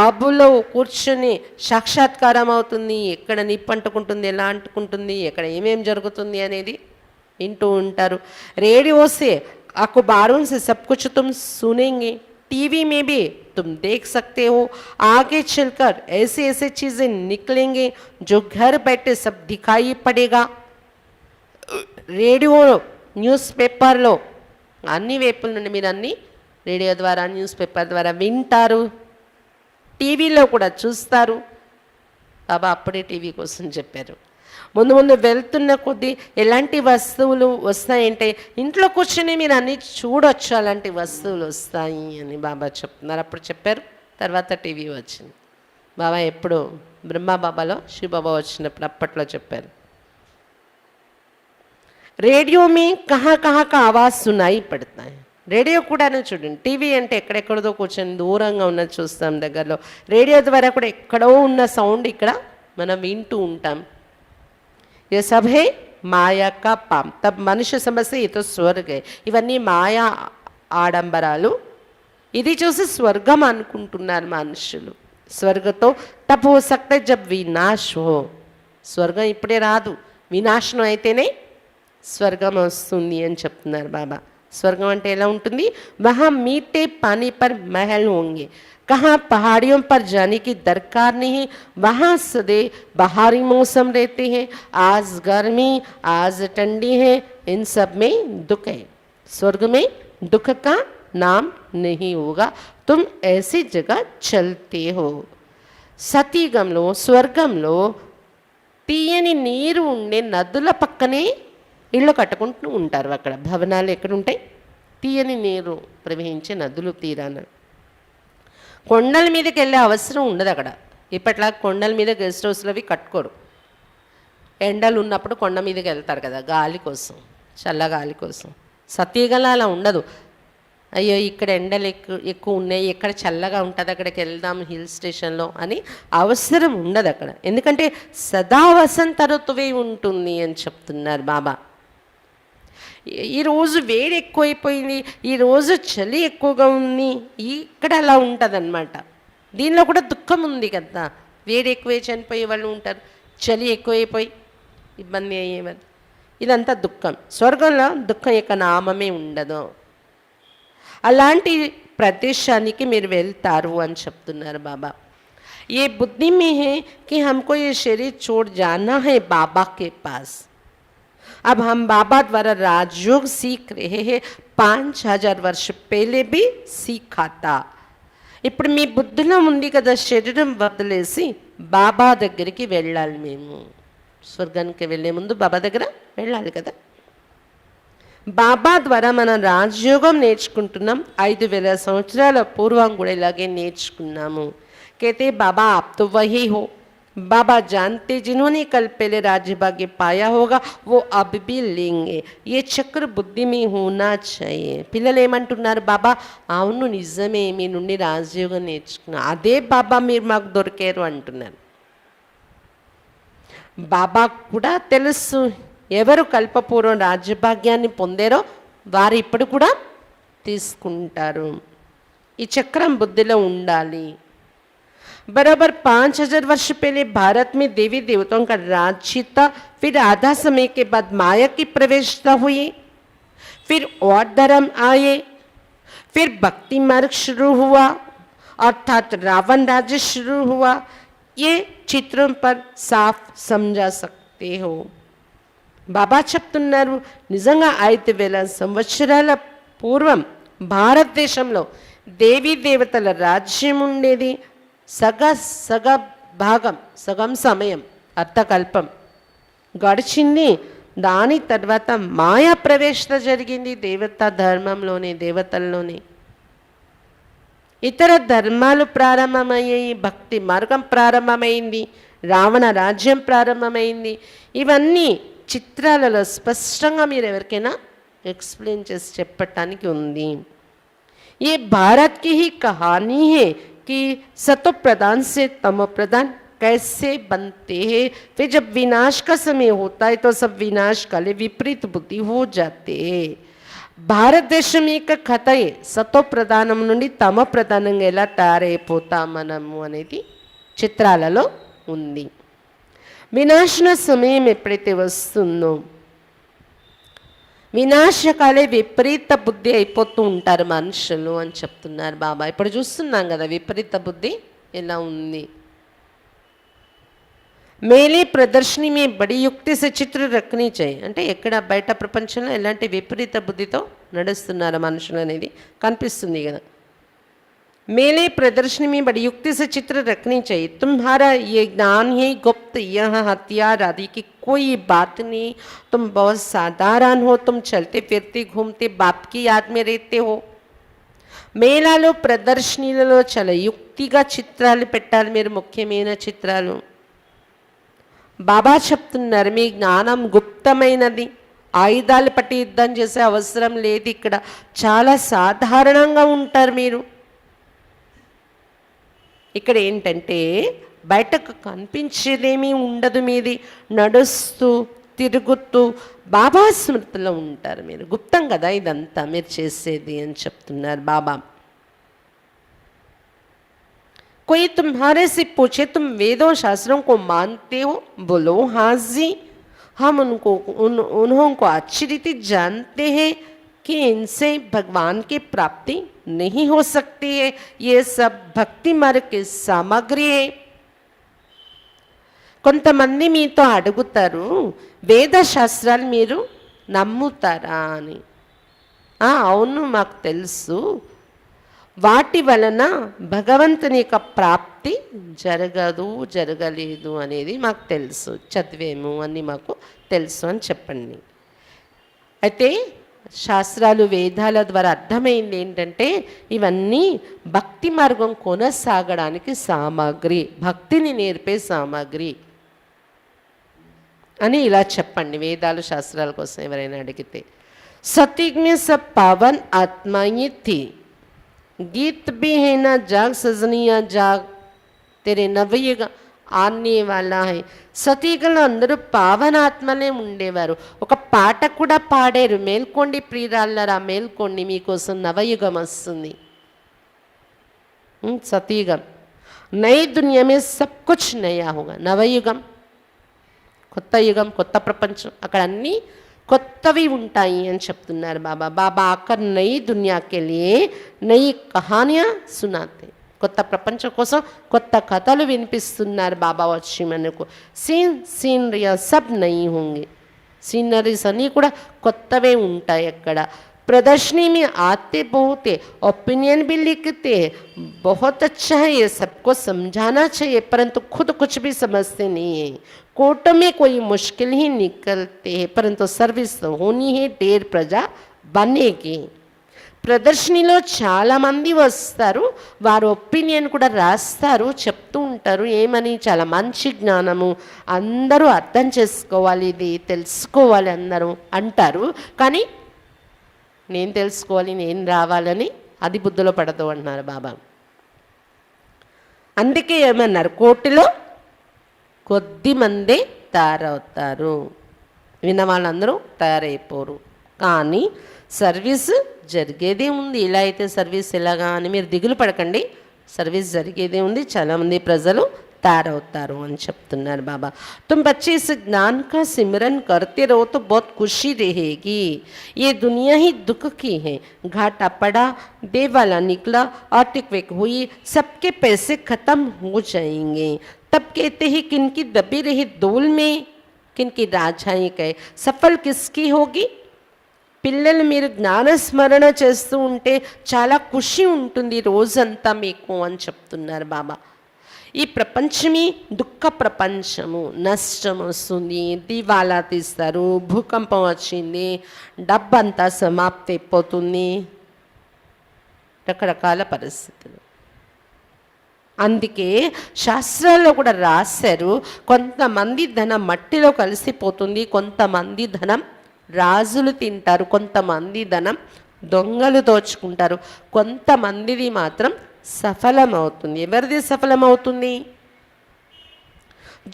ఆబులో కూర్చొని సాక్షాత్కారం అవుతుంది, ఎక్కడ నిప్పు అంటుకుంటుంది, ఎలా అంటుకుంటుంది, ఎక్కడ ఏమేం జరుగుతుంది అనేది వింటూ ఉంటారు. रेडियो से अखबारों से सब कुछ तुम सुनेंगे, टीवी में भी तुम देख सकते हो. आगे चलकर ऐसे ऐसे चीज़ें निकलेंगे जो घर बैठे सब दिखाई पड़ेगा. రేడియో న్యూస్ పేపర్లో అన్ని వైపుల నుండి మీరు అన్ని రేడియో ద్వారా న్యూస్ పేపర్ ద్వారా వింటారు, టీవీలో కూడా చూస్తారు. బాబా అప్పుడే టీవీ కోసం చెప్పారు. ముందు ముందు వెళ్తున్న కొద్దీ ఎలాంటి వస్తువులు వస్తాయంటే ఇంట్లో కూర్చొని మీరు అన్ని చూడొచ్చు, అలాంటి వస్తువులు వస్తాయి అని బాబా చెప్తున్నారు. అప్పుడు చెప్పారు, తర్వాత టీవీ వచ్చింది. బాబా ఎప్పుడు బ్రహ్మా బాబాలో శివబాబా వచ్చినప్పుడు అప్పట్లో చెప్పారు. రేడియో మీ కహా కహా కా ఆవాజ్ సునాయి పడతా హై. రేడియో కూడాను చూడండి, టీవీ అంటే ఎక్కడెక్కడదో కూర్చొని దూరంగా ఉన్నది చూస్తాం, దగ్గరలో రేడియో ద్వారా కూడా ఎక్కడో ఉన్న సౌండ్ ఇక్కడ మనం వింటూ ఉంటాం. ये सब है మాయా కా పామ్. తబ్ మనుష్య సమస్య ఇతో స్వర్గ. ఇవన్నీ మాయా ఆడంబరాలు. ఇది చూసి స్వర్గం అనుకుంటున్నారు మనుషులు. స్వర్గతో తబ్ హో సక్తా జబ్ వినాశ్ హో. స్వర్గం ఇప్పుడే రాదు, వినాశనం అయితేనే స్వర్గం వస్తుంది అని చెప్తున్నారు బాబా. స్వర్గం అంటే ఎలా ఉంటుంది? వహా మీటే పానీ పర్ महल होंगे, कहाँ पहाड़ियों पर जाने की दरकार नहीं है. वहाँ सदे बाहरी मौसम रहते हैं, आज गर्मी आज ठंडी है, इन सब में दुख है. स्वर्ग में दुख का नाम नहीं होगा, तुम ऐसी जगह चलते हो. సతీగంలో స్వర్గంలో తీయని నీరు ఉండే నదుల పక్కనే ఇళ్ళు కట్టుకుంటూ ఉంటారు. అక్కడ భవనాలు ఎక్కడుంటాయి? తీయని నీరు ప్రవహించే నదులు తీరాన. కొండల మీదకి వెళ్ళే అవసరం ఉండదు అక్కడ. ఇప్పట్లా కొండల మీద గెస్ట్ హౌస్లు అవి కట్టుకోరు. ఎండలు ఉన్నప్పుడు కొండ మీదకి వెళ్తారు కదా, గాలి కోసం, చల్లగాలి కోసం. సతీగల అలా ఉండదు. అయ్యో ఇక్కడ ఎండలు ఎక్కువ ఉన్నాయి, ఎక్కడ చల్లగా ఉంటుంది అక్కడికి వెళ్దాం హిల్ స్టేషన్లో అని అవసరం ఉండదు అక్కడ. ఎందుకంటే సదా వసంత ఋతువే ఉంటుంది అని చెప్తున్నారు బాబా. ఈరోజు వేడి ఎక్కువైపోయింది, ఈరోజు చలి ఎక్కువగా ఉంది, ఇక్కడ అలా ఉంటుందన్నమాట. దీనిలో కూడా దుఃఖం ఉంది కదా. వేడి ఎక్కువై చనిపోయే వాళ్ళు ఉంటారు, చలి ఎక్కువైపోయి ఇబ్బంది అయ్యేవారు. ఇదంతా దుఃఖం. స్వర్గంలో దుఃఖం యొక్క నామమే ఉండదు. అలాంటి ప్రదేశానికి మీరు వెళ్తారు అని చెప్తున్నారు బాబా. ये बुद्धि में है कि हमको ये शरीर छोड़ जाना है बाबा के पास. अब हम बाबा द्वारा राजयोग सीख रहे हैं. 5000 वर्ष पहले भी सीखा था. ఇప్పుడు మీ బుద్ధిలో ఉంది కదా, శరీరం వదిలేసి బాబా దగ్గరికి వెళ్ళాలి. మేము స్వర్గానికి వెళ్ళే ముందు బాబా దగ్గర వెళ్ళాలి కదా. బాబా ద్వారా మనం రాజయోగం నేర్చుకుంటున్నాం. 5000 సంవత్సరాల పూర్వం కూడా ఇలాగే నేర్చుకున్నాము. कहते बाबा आप तो वही हो. बाबा जानते जिन्होंने कल पहले राज्य भाग्य पाया होगा वो अब भी लेंगे. ये చక్ర బుద్ధి మీ హోనా चाहिए. పిల్లలు ఏమంటున్నారు, బాబా అవును నిజమే, మీ నుండి రాజయోగం నేర్చుకున్నా, అదే బాబా మీరు మాకు దొరికారు అంటున్నారు. బాబా కూడా తెలుసు ఎవరు కల్పపూర్వం రాజ్యభాగ్యాన్ని పొందారో వారు ఇప్పుడు కూడా తీసుకుంటారు. ఈ చక్రం బుద్ధిలో ఉండాలి. बराबर 5000 वर्ष पहले भारत में देवी देवताओं का राज्य था. फिर आधा समय के बाद माया की प्रवेशता हुई, फिर और धर्म आए, फिर भक्ति मार्ग शुरू हुआ, अर्थात रावण राज्य शुरू हुआ. ये चित्रों पर साफ समझा सकते हो. బాబా చెప్తున్నారు, నిజంగా 5000 సంవత్సరాల పూర్వం భారతదేశంలో దేవీ దేవతల రాజ్యం ఉండేది. సగ భాగం, సగం సమయం అర్థకల్పం గడిచింది. దాని తర్వాత మాయా ప్రవేశత జరిగింది దేవతా ధర్మంలోనే, దేవతల్లోనే. ఇతర ధర్మాలు ప్రారంభమయ్యాయి, భక్తి మార్గం ప్రారంభమైంది, రావణ రాజ్యం ప్రారంభమైంది. ఇవన్నీ చిత్రాలలో స్పష్టంగా మీరు ఎవరికైనా ఎక్స్ప్లెయిన్ చేసి చెప్పటానికి ఉంది. ये भारत की ही कहानी है कि सतो प्रधान से तमो प्रधान कैसे बनते हैं. फिर जब विनाश का समय होता है तो सब विनाश काले विपरीत बुद्धि हो जाते हैं. భారతదేశం యొక్క కథయే సతో ప్రధానం నుండి తమ ప్రధానంగా ఎలా తయారైపోతాం మనము అనేది చిత్రాలలో ఉంది. వినాశన సమయం ఎప్పుడైతే వస్తుందో వినాశకాలే విపరీత బుద్ధి అయిపోతూ ఉంటారు మనుషులు అని చెప్తున్నారు బాబా. ఇప్పుడు చూస్తున్నాం కదా విపరీత బుద్ధి ఎలా ఉంది. మేలే ప్రదర్శని మీ బడి యుక్తి సే చిత్ర రఖనీ చేయి. అంటే ఎక్కడ బయట ప్రపంచంలో ఎలాంటి విపరీత బుద్ధితో నడుస్తున్నారు మనుషులు అనేది కనిపిస్తుంది కదా. मेले प्रदर्शनी में बड़ी युक्ति से चित्र रखनी चाहिए. तुम्हारा ये ज्ञान ही गुप्त, यह हथियार आदि की कोई बात नहीं. तुम बहुत साधारण हो, तुम चलते फिरते घूमते बाप की याद में रहते हो. మేళాలో ప్రదర్శనీలలో చాలా యుక్తిగా చిత్రాలు పెట్టాలి మీరు, ముఖ్యమైన చిత్రాలు. బాబా చెప్తున్నారు మీ జ్ఞానం గుప్తమైనది, ఆయుధాలు పట్టి యుద్ధం చేసే అవసరం లేదు. ఇక్కడ చాలా సాధారణంగా ఉంటారు మీరు. ఇక్కడ ఏంటంటే బయటకు కనిపించేదేమీ ఉండదు, మీది నడుస్తూ తిరుగుతూ బాబా స్మృతిలో ఉంటారు మీరు. గుప్తం కదా ఇదంతా మీరు చేసేది అని చెప్తున్నారు బాబా. कोई तुम्हारे से पूछे तुम वेदों शास्त्रों को मानते हो, बोलो हाँ जी, हम उन्हों को अच्छी रीति जानते हैं कि इनसे भगवान की प्राप्ति नहीं हो सकती है. ये सब भक्ति मार्ग की सामग्री है. కొంతమంది మీతో అడుగుతారు వేద శాస్త్రాలు మీరు నమ్ముతారా అని. అవును మాకు తెలుసు, వాటి వలన భగవంతుని యొక్క ప్రాప్తి జరగలేదు అనేది మాకు తెలుసు, చదివేము అని మాకు తెలుసు అని చెప్పండి. అయితే శాస్త్రాలు వేదాల ద్వారా అర్థమైంది ఏంటంటే ఇవన్నీ భక్తి మార్గం కొనసాగడానికి సామాగ్రి, భక్తిని నేర్పే సామాగ్రి అని ఇలా చెప్పండి వేదాలు శాస్త్రాల కోసం ఎవరైనా అడిగితే. सतयुग में सब पावन आत्माएं थी, गीत भी है ना जाग सजनिया जाग तेरे नवयुग ఆనే వాళ్ళ హై. సతీగలు అందరూ పావనాత్మలే ఉండేవారు. ఒక పాట కూడా పాడారు, మేల్కోండి ప్రియురాళ్ళరా మేల్కోండి, మీకోసం నవయుగం వస్తుంది. సతీగం నై దునియా మే సబ్ కుచ్ నయా హోగా. నవయుగం, కొత్త యుగం, కొత్త ప్రపంచం, అక్కడ అన్నీ కొత్తవి ఉంటాయి అని చెప్తున్నారు బాబా. బాబా ఆకర్ నయి దునియాకి లియే నయి కహానియా సునాతే. కొత్త ప్రపంచం కోసం కొత్త కథలు వినిపిస్తున్నారు బాబా వచ్చి మనకు. సీనరియా సబ్ నయి హోంగి. సీనరీస్ అన్నీ కూడా కొత్తవే ఉంటాయి అక్కడ. प्रदर्शनी में आते बहुत है, ओपिनियन भी लिखते हैं, बहुत अच्छा है, ये सबको समझाना चाहिए, परंतु खुद कुछ भी समझते नहीं है. कोर्ट में कोई मुश्किल ही निकलते हैं, परंतु सर्विस होनी है, ढेर प्रजा बनेगी. ప్రదర్శనలో చాలామంది వస్తారు, వారు ఒపీనియన్ కూడా రాస్తారు, చెప్తూ ఉంటారు ఏమని, చాలా మంచి జ్ఞానము, అందరూ అర్థం చేసుకోవాలి, ఇది తెలుసుకోవాలి అందరూ అంటారు. కానీ నేను తెలుసుకోవాలి, నేను రావాలని అది బుద్ధిలో పడదు అంటున్నారు బాబా. అందుకే ఏమన్నారు, కోటిలో కొద్ది మందే తయారవుతారు, విన్న వాళ్ళందరూ తయారైపోరు. కానీ సర్వీస్ జరిగేదే ఉంది. ఇలా అయితే సర్వీస్ ఎలాగా అని మీరు దిగులు పడకండి, సర్వీస్ జరిగేదే ఉంది, చాలామంది ప్రజలు తయారవుతారు అని చెప్తున్నారు బాబా. तुम बच्चे इस ज्ञान का सिमरन करते रहो तो बहुत खुशी रहेगी. ये दुनिया ही दुख की है. घाटा पड़ा, देवाला निकला, आर्थिक हुई, सबके पैसे खत्म हो जाएंगे. तब कहते हैं किनकी दबी रही धूल में किनकी राजाई कहे, सफल किसकी होगी. పిల్లలు మీరు జ్ఞానస్మరణ చేస్తూ ఉంటే చాలా ఖుషి ఉంటుంది రోజంతా మీకు అని చెప్తున్నారు బాబా. ఈ ప్రపంచమే దుఃఖ ప్రపంచము, నష్టం వస్తుంది, దివాలా తీస్తారు, భూకంపం వచ్చింది, డబ్బంతా సమాప్తి అయిపోతుంది, రకరకాల పరిస్థితులు. అందుకే శాస్త్రాల్లో కూడా రాశారు, కొంతమంది ధనం మట్టిలో కలిసిపోతుంది, కొంతమంది ధనం రాజులు తింటారు, కొంతమంది ధనం దొంగలు దోచుకుంటారు, కొంతమందిది మాత్రం సఫలమవుతుంది. ఎవరిది సఫలమవుతుంది?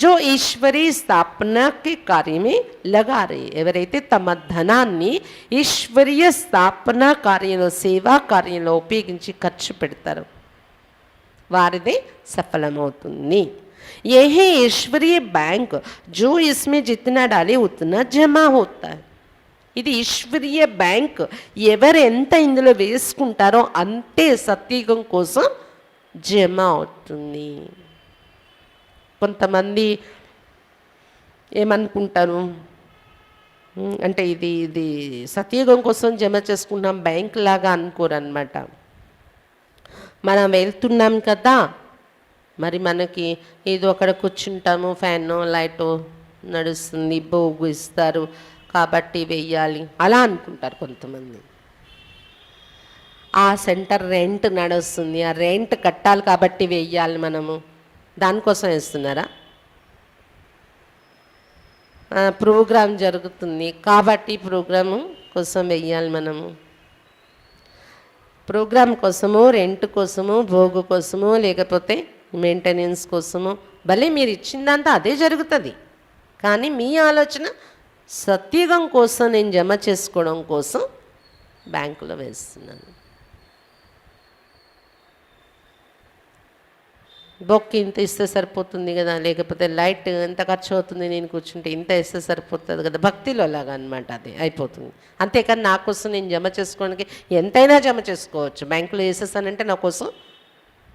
జో ఈశ్వరీ స్థాపనకి కార్యమే లగారే, ఎవరైతే తమ ధనాన్ని ఈశ్వరీయ స్థాపన కార్యంలో, సేవా కార్యంలో ఉపయోగించి ఖర్చు పెడతారు, వారిదే సఫలమవుతుంది. ये है ईश्वरीय बैंक, जो इसमें जितना डाले उतना जमा होता है. ఇది ఈశ్వరీయ బ్యాంక్, ఎవరు ఎంత ఇందులో వేసుకుంటారో అంతే సత్యుగం కోసం జమ అవుతుంది. కొంతమంది ఏమనుకుంటారు అంటే ఇది ఇది సత్యుగం కోసం జమ చేసుకుంటాం బ్యాంక్ లాగా అనుకోరన్నమాట. మనం వెళ్తున్నాం కదా, మరి మనకి ఏదో అక్కడ కూర్చుంటాము, ఫ్యాను లైటు నడుస్తుంది, భోగు ఇస్తారు కాబట్టి వెయ్యాలి అలా అనుకుంటారు కొంతమంది. ఆ సెంటర్ రెంట్ నడుస్తుంది, ఆ రెంట్ కట్టాలి కాబట్టి వెయ్యాలి మనము, దానికోసం వేస్తున్నారా? ప్రోగ్రాం జరుగుతుంది కాబట్టి ప్రోగ్రాము కోసం వెయ్యాలి మనము, ప్రోగ్రాం కోసము, రెంట్ కోసము, భోగు కోసము, లేకపోతే మెయింటెనెన్స్ కోసము, భలే మీరు ఇచ్చిందంతా అదే జరుగుతుంది. కానీ మీ ఆలోచన సత్యుగం కోసం నేను జమ చేసుకోవడం కోసం బ్యాంకులో వేస్తున్నాను. బొక్క ఇంత ఇస్తే సరిపోతుంది కదా, లేకపోతే లైట్ ఎంత ఖర్చు అవుతుంది, నేను కూర్చుంటే ఇంత ఇస్తే సరిపోతుంది కదా, భక్తిలో లాగా అనమాట, అది అయిపోతుంది. అంతేకాని నా కోసం నేను జమ చేసుకోవడానికి ఎంతైనా జమ చేసుకోవచ్చు, బ్యాంకులో వేసేసానంటే నా కోసం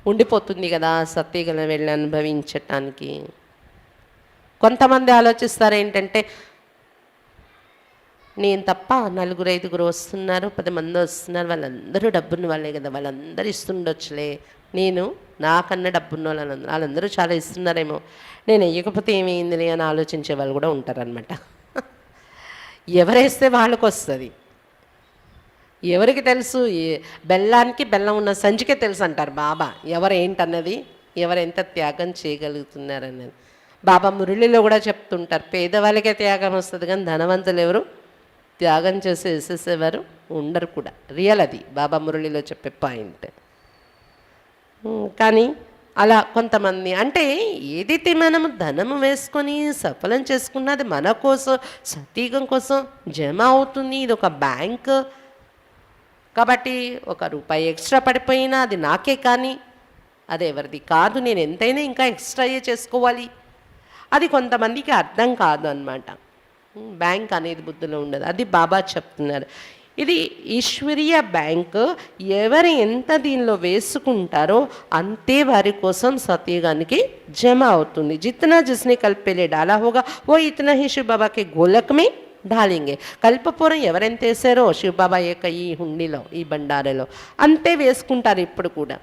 ఉండిపోతుంది కదా సత్యుగం వెళ్ళి అనుభవించటానికి. కొంతమంది ఆలోచిస్తారు ఏంటంటే, నేను తప్ప 4-5 వస్తున్నారు, 10 మంది వస్తున్నారు, వాళ్ళందరూ డబ్బున్న వాళ్ళే కదా, వాళ్ళందరూ ఇస్తుండొచ్చులే, నేను నాకన్నా డబ్బున్న వాళ్ళందరూ చాలా ఇస్తున్నారేమో, నేను వేయకపోతే ఏమైందిలే అని ఆలోచించే వాళ్ళు కూడా ఉంటారనమాట. ఎవరేస్తే వాళ్ళకు వస్తుంది, ఎవరికి తెలుసు? బెల్లానికి బెల్లం ఉన్న సంచికే తెలుసు అంటారు బాబా, ఎవరు ఏంటన్నది, ఎవరు ఎంత త్యాగం చేయగలుగుతున్నారన్నది. బాబా మురళిలో కూడా చెప్తుంటారు, పేదవాళ్ళకే త్యాగం వస్తుంది కానీ ధనవంతులు ఎవరు త్యాగం చేసి వేసేసేవారు ఉండరు కూడా. రియల్ అది బాబా మురళిలో చెప్పే పాయింట్. కానీ అలా కొంతమంది అంటే ఏదైతే మనము ధనము వేసుకొని సఫలం చేసుకున్నది మన కోసం సతీగం కోసం జమ అవుతుంది. ఇది ఒక బ్యాంక్ కాబట్టి ₹1 ఎక్స్ట్రా పడిపోయినా అది నాకే, కానీ అది ఎవరిది కాదు, నేను ఎంతైనా ఇంకా ఎక్స్ట్రా చేసుకోవాలి. అది కొంతమందికి అర్థం కాదు అన్నమాట. బ్యాంక్ అనేది బుద్ధిలో ఉండదు. అది బాబా చెప్తున్నారు. ఇది ఈశ్వరీయ బ్యాంక్. ఎవరు ఎంత దీనిలో వేసుకుంటారో అంతే వారి కోసం సత్యగానికి జమ అవుతుంది. జిतना जिसने कल पहले डाला होगा वो इतना ही शिव बाबा के गोलक में ढालेंगे. కల్పపూరం ఎవరెంత వేసారో శివ బాబా ఈ హుండీలో, ఈ బండారలో అంతే వేసుకుంటారు ఇప్పుడు కూడా.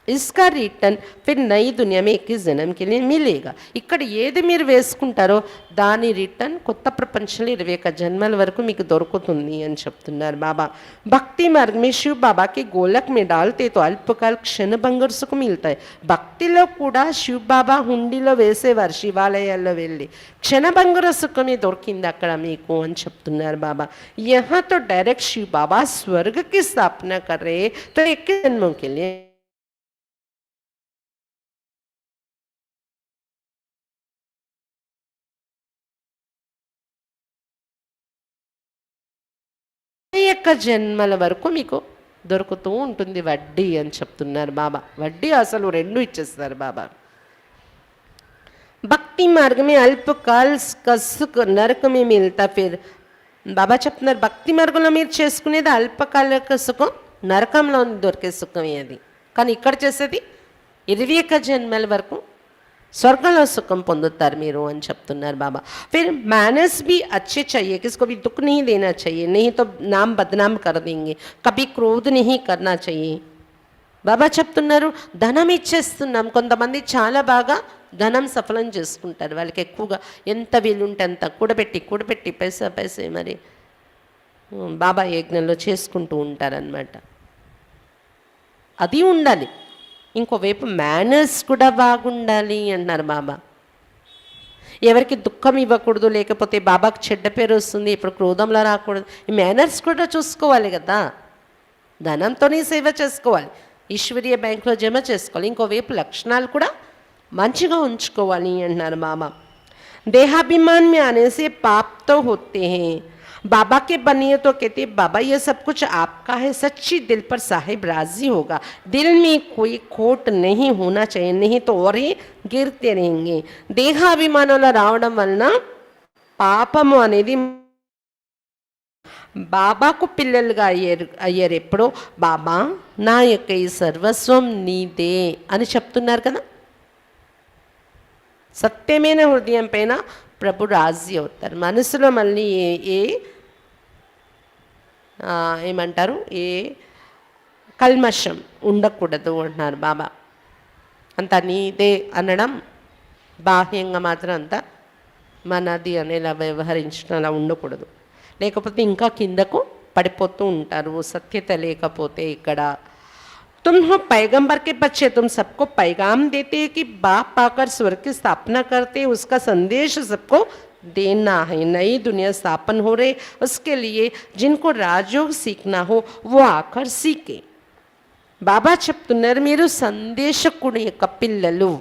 इसका रिटर्न फिर नई दुनिया में 21 जन्म के लिए मिलेगा. ఇక్కడ ఏది మీరు వేసుకుంటారో దాని రిటర్న్ కొత్త ప్రపంచంలో 21 జన్మల వరకు మీకు దొరుకుతుంది అని చెప్తున్నారు బాబా. భక్తి మార్గ में शिव बाबा के गोलक में डालते तो अल्पकाल क्षणभंगुर सुख मिलता है. భక్తిలో కూడా శివ్ బాబా హుండీలో వేసేవారు. శివాలయాల్లో వెళ్ళి క్షణభంగుర సుఖమే దొరికింది అక్కడ మీకు అని చెప్తున్నారు బాబా. यहाँ तो डायरेक्ट शिव बाबा स्वर्ग की स्थापना कर रहे तो 21 जन्मों के लिए జన్మల వరకు మీకు దొరుకుతూ ఉంటుంది వడ్డీ అని చెప్తున్నారు బాబా. వడ్డీ అసలు 2 ఇచ్చేస్తారు బాబా. భక్తి మార్గమే అల్పకాల్ కసుక్ నరకమే మిల్తా. ఫిర్ బాబా చెప్తున్నారు భక్తి మార్గంలో మీరు చేసుకునేది అల్పకాలిక సుఖం, నరకంలో దొరికే సుఖమే అది. కానీ ఇక్కడ చేసేది 21 జన్మల వరకు స్వర్గంలో సుఖం పొందుతారు మీరు అని చెప్తున్నారు బాబా. फिर मैनर्स भी अच्छे चाहिए, किसको भी दुख नहीं देना चाहिए, नहीं तो नाम बदनाम कर देंगे, कभी क्रोध नहीं करना चाहिए. బాబా చెప్తున్నారు ధనం ఇచ్చేస్తున్నాం. కొంతమంది చాలా బాగా ధనం సఫలం చేసుకుంటారు. వాళ్ళకి ఎక్కువగా ఎంత వీలుంటే అంత కూడబెట్టి పైసే మరి బాబా యజ్ఞంలో చేసుకుంటూ ఉంటారనమాట. అది ఉండాలి. ఇంకోవైపు మేనర్స్ కూడా బాగుండాలి అన్నారు బాబా. ఎవరికి దుఃఖం ఇవ్వకూడదు, లేకపోతే బాబాకు చెడ్డ పేరు వస్తుంది, ఇప్పుడు క్రోధంలో రాకూడదు. ఈ మేనర్స్ కూడా చూసుకోవాలి కదా. ధనంతోనే సేవ చేసుకోవాలి, ఈశ్వరీయ బ్యాంకులో జమ చేసుకోవాలి. ఇంకోవైపు లక్షణాలు కూడా మంచిగా ఉంచుకోవాలి అన్నారు బాబా. देहाभिमान में आने से पाप तो होते हैं. बाबा के बनिए तो कहते बाबा ये सब कुछ आपका है, सच्ची दिल पर साहिब राजी होगा. दिल में कोई खोट नहीं होना चाहिए, नहीं तो और ही गिरते रहेंगे. దేహాభిమానంలో రావడం వలన పాపము అనేది బాబాకు పిల్లలుగా అయ్యారు. ఎప్పుడో బాబా నా యొక్క ఈ సర్వస్వం నీదే అని చెప్తున్నారు కదా. సత్యమైన హృదయం పైన ప్రభు రాజీ అవుతారు. మనసులో మళ్ళీ ఏమంటారు ఏ కల్మషం ఉండకూడదు అంటున్నారు బాబా. అంత నీదే అనడం బాహ్యంగా మాత్రం అంత మనది అనేలా వ్యవహరించడం అలా ఉండకూడదు. లేకపోతే ఇంకా కిందకు పడిపోతూ ఉంటారు సత్యత లేకపోతే. ఇక్కడ तुम हो पैगंबर के बच्चे, तुम सबको पैगाम देते हैं कि बाप पाकर स्वर्ग की स्थापना करते, उसका संदेश सबको देना है. नई दुनिया स्थापन हो रही, उसके लिए जिनको राजयोग सीखना हो वो आकर सीखे. బాబా చెప్తున్నారు మీరు సందేశకుడు యొక్క పిల్లలు.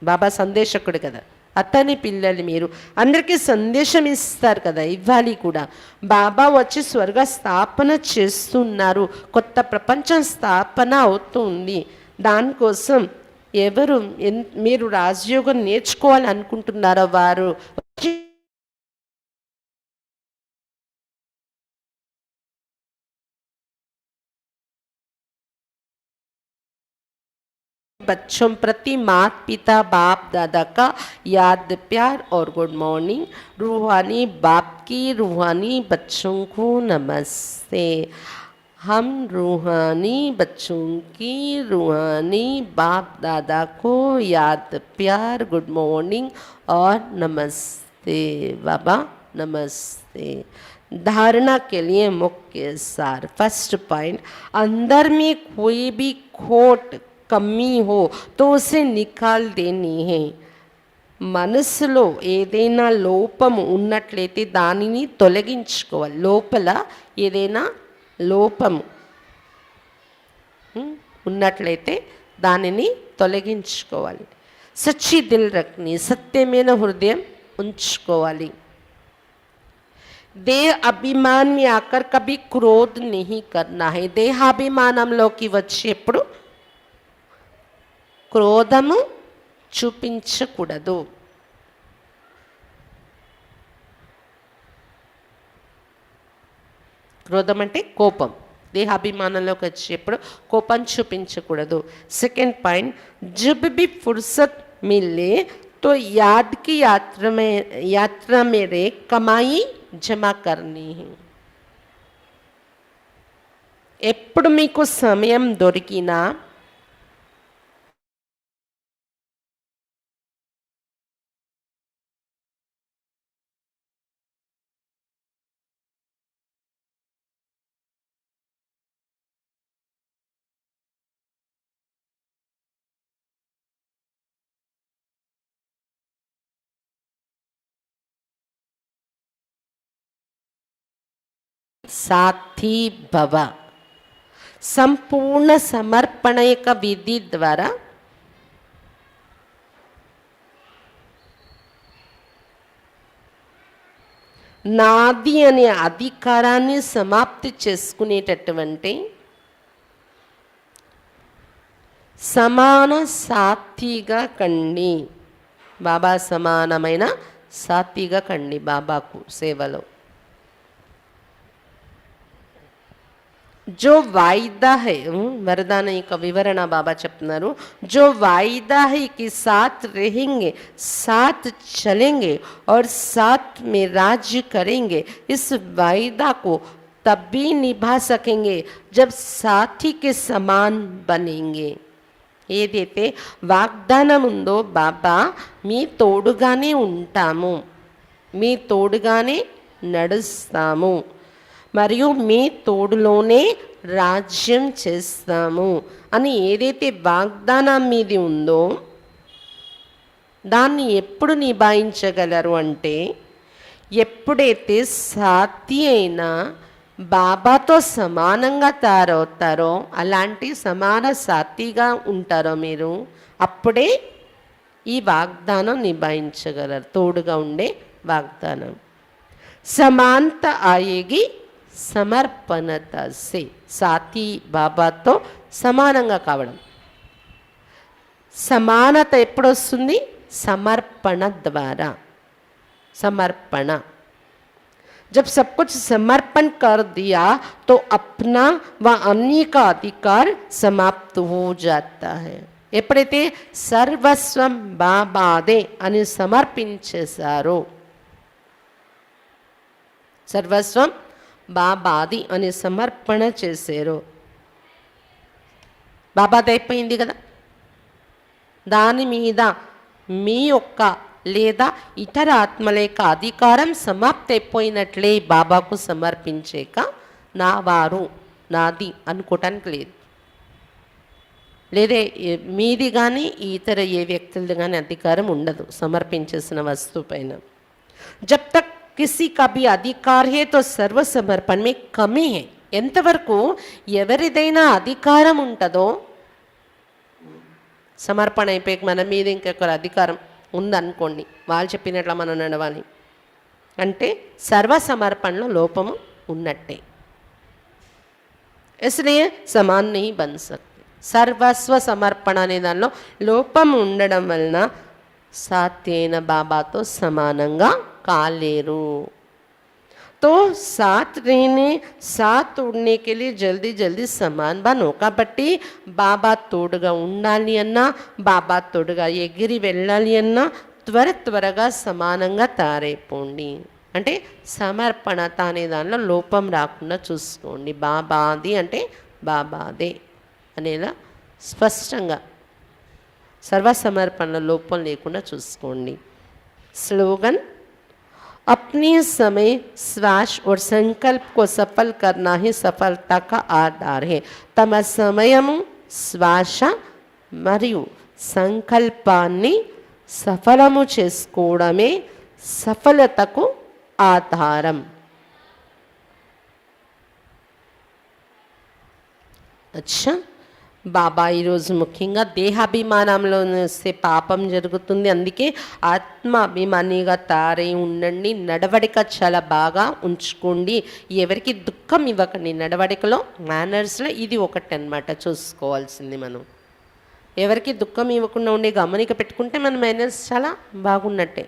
బాబా సందేశకుడు కదా, అతని పిల్లలు మీరు. అందరికీ సందేశం ఇస్తారు కదా, ఇవ్వాలి కూడా. బాబా వచ్చి స్వర్గ స్థాపన చేస్తున్నారు, కొత్త ప్రపంచం స్థాపన అవుతుంది. దానికోసం ఎవరు మీరు రాజయోగం నేర్చుకోవాలి అనుకుంటున్నారో వారు बच्चों प्रति माता पिता बाप दादा का याद प्यार और गुड मॉर्निंग. रूहानी बाप की रूहानी बच्चों को नमस्ते. हम रूहानी बच्चों की रूहानी बाप दादा को याद प्यार गुड मॉर्निंग और नमस्ते. बाबा नमस्ते. धारणा के लिए मुख्य सार. फर्स्ट पॉइंट, अंदर में कोई भी खोट కమ్మీ హో తో ఉసే నికాల్ దేని హే. మనసులో ఏదైనా లోపము ఉన్నట్లయితే దానిని తొలగించుకోవాలి. లోపల ఏదైనా లోపము ఉన్నట్లయితే దానిని తొలగించుకోవాలి. సచ్చి దిల్ రఖని, సత్యమైన హృదయం ఉంచుకోవాలి. देह अभिमान में आकर कभी क्रोध नहीं करना है. దేహాభిమానంలోకి వచ్చేప్పుడు క్రోధము చూపించకూడదు. క్రోధం అంటే కోపం. దేహాభిమానంలోకి వచ్చేప్పుడు కోపం చూపించకూడదు. సెకండ్ పాయింట్, जब भी फुर्सत मिले तो याद की यात्रा मेरे कमाई జమా కర్నీ. ఎప్పుడు మీకు సమయం దొరికినా సాథీ భవ. సంపూర్ణ సమర్పణ యొక్క విధి ద్వారా నాది అనే అధికారాన్ని సమాప్తి చేసుకునేటటువంటి సమాన సాథీగా కండి. బాబా సమానమైన సాథీగా కండి బాబాకు సేవలో. जो वायदा है, वरदान का विवरण बाबा చెప్తున్నారు. जो वायदा है कि साथ रहेंगे, साथ चलेंगे और साथ में राज्य करेंगे, इस वायदा को तब भी निभा सकेंगे जब साथी के समान बनेंगे. ఏదైతే వాగ్దానం ఉందో, బాబా మీ తోడుగానే ఉంటాము, మీ తోడుగానే నడుస్తాము మరియు మీ తోడులోనే రాజ్యం చేస్తాము అని ఏదైతే వాగ్దానం మీది ఉందో దాన్ని ఎప్పుడు నిభాయించగలరు అంటే, ఎప్పుడైతే సాథీ అయినా బాబాతో సమానంగా తయారవుతారో, అలాంటి సమాన సాథీగా ఉంటారో మీరు, అప్పుడే ఈ వాగ్దానం నిభాయించగలరు. తోడుగా ఉండే వాగ్దానం. సమానత ఆయేగి సమర్పణత సే. సాథీ బాబాతో సమానంగా కావడం. సమానత ఎప్పుడు వస్తుంది? సమర్పణ ద్వారా. సమర్పణ. जब सब कुछ समर्पण कर दिया तो अपना व अन्य का अधिकार समाप्त हो जाता है. ఎప్పుడైతే సర్వస్వం బాబాదే అని సమర్పించేశారో, సర్వస్వం బాబాది అని సమర్పణ చేశారు, బాబాది అయిపోయింది కదా, దాని మీద మీ యొక్క లేదా ఇతర ఆత్మల యొక్క అధికారం సమాప్తి అయిపోయినట్లే. బాబాకు సమర్పించాక నా వారు, నాది అనుకోవటానికి లేదు. లేదే మీది కానీ ఇతర ఏ వ్యక్తులది కానీ అధికారం ఉండదు సమర్పించేసిన వస్తువు పైన. జబ్ తక్ కిసి కా భీ అధికార్ హే తో సర్వ సమర్పణ మే కమీ హే. ఎంతవరకు ఎవరిదైనా అధికారం ఉంటుందో, సమర్పణ అయిపోయాక మన మీద ఇంకొకరు అధికారం ఉందనుకోండి, వాళ్ళు చెప్పినట్ల మనం నడవాలి అంటే సర్వ సమర్పణలో లోపము ఉన్నట్టే. इसलिए समान नहीं बन सकते. సర్వస్వ సమర్పణ అనే దానిలో లోపం ఉండడం వలన సాథీ అయిన బాబాతో సమానంగా కాలేరు. तो साथ रहने, साथ उड़ने के लिए जल्दी जल्दी समान बनो. కాబట్టి బాబా తోడుగా ఉండాలి అన్నా, బాబా తోడుగా ఎగిరి వెళ్ళాలి అన్నా త్వరగా సమానంగా తయారైపోండి. అంటే సమర్పణత అనే దానిలో లోపం రాకుండా చూసుకోండి. బాబాది అంటే బాబాదే అనేలా స్పష్టంగా సర్వసమర్పణలో లోపం లేకుండా చూసుకోండి. స్లోగన్, अपने समय श्वास और संकल्प को सफल करना ही सफलता का आधार है. తమ సమయము, శ్వాస మరియు సంకల్పాన్ని సఫలము చేసుకోవడమే సఫలతకు ఆధారం. अच्छा, బాబా ఈరోజు ముఖ్యంగా దేహాభిమానంలో వస్తే పాపం జరుగుతుంది, అందుకే ఆత్మాభిమానిగా తారై ఉండండి, నడవడిక చాలా బాగా ఉంచుకోండి, ఎవరికి దుఃఖం ఇవ్వకండి. నడవడికలో మేనర్స్లో ఇది ఒకటి అన్నమాట చూసుకోవాల్సింది. మనం ఎవరికి దుఃఖం ఇవ్వకుండా ఉండే గమనిక పెట్టుకుంటే మన మేనర్స్ చాలా బాగున్నట్టే.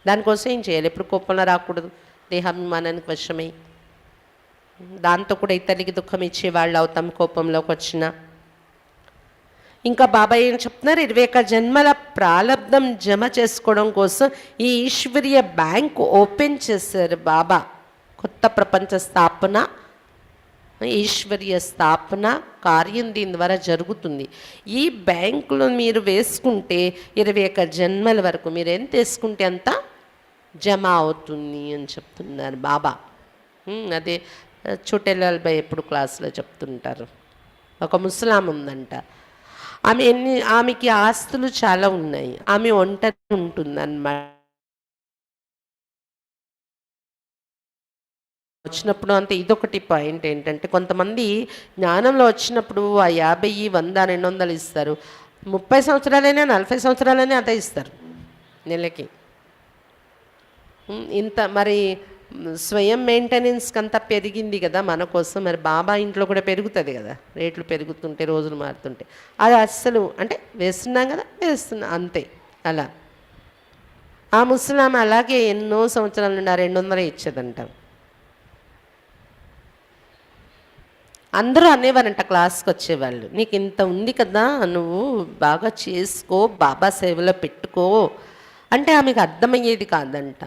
దానికోసం ఏం చేయాలి? ఎప్పుడు కోపంలో రాకూడదు, దేహాభిమానానికి వశమై. దాంతో కూడా ఇతరులకి దుఃఖం ఇచ్చే వాళ్ళు అవుతాం కోపంలోకి వచ్చిన. ఇంకా బాబా ఏం చెప్తున్నారు, 21 జన్మల ప్రాలబ్ధం జమ చేసుకోవడం కోసం ఈ ఈశ్వరీయ బ్యాంకు ఓపెన్ చేశారు బాబా. కొత్త ప్రపంచ స్థాపన, ఈశ్వరీయ స్థాపన కార్యం దీని ద్వారా జరుగుతుంది. ఈ బ్యాంకులో మీరు వేసుకుంటే 21 జన్మల వరకు మీరు ఎంత వేసుకుంటే అంత జమ అవుతుంది అని చెప్తున్నారు బాబా. అదే చోటెలాల్ భాయ్ ఎప్పుడు క్లాసులో చెప్తుంటారు. ఒక ముసలాం ఉందంట, ఆమెకి ఆస్తులు చాలా ఉన్నాయి, ఆమె ఒంటరి ఉంటుందన్నమాట. వచ్చినప్పుడు అంతే. ఇదొకటి పాయింట్ ఏంటంటే, కొంతమంది జ్ఞానంలో వచ్చినప్పుడు ఆ 50, 100, 200 ఇస్తారు. 30 సంవత్సరాలైనా 40 సంవత్సరాలైనా అదే ఇస్తారు నెలకి. ఇంత మరి స్వయం మెయింటెనెన్స్కి అంతా పెరిగింది కదా మన కోసం. మరి బాబా ఇంట్లో కూడా పెరుగుతుంది కదా, రేట్లు పెరుగుతుంటే రోజులు మారుతుంటే. అది అస్సలు అంటే వేస్తున్నాం కదా, వేస్తున్నాం అంతే. అలా ఆ ముసలాం అలాగే ఎన్నో సంవత్సరాల నుండి 200 ఇచ్చేదంట. అందరూ అనేవారంట క్లాస్కి వచ్చేవాళ్ళు, నీకు ఇంత ఉంది కదా, నువ్వు బాగా చేసుకో, బాబా సేవలో పెట్టుకో అంటే ఆమెకు అర్థమయ్యేది కాదంట,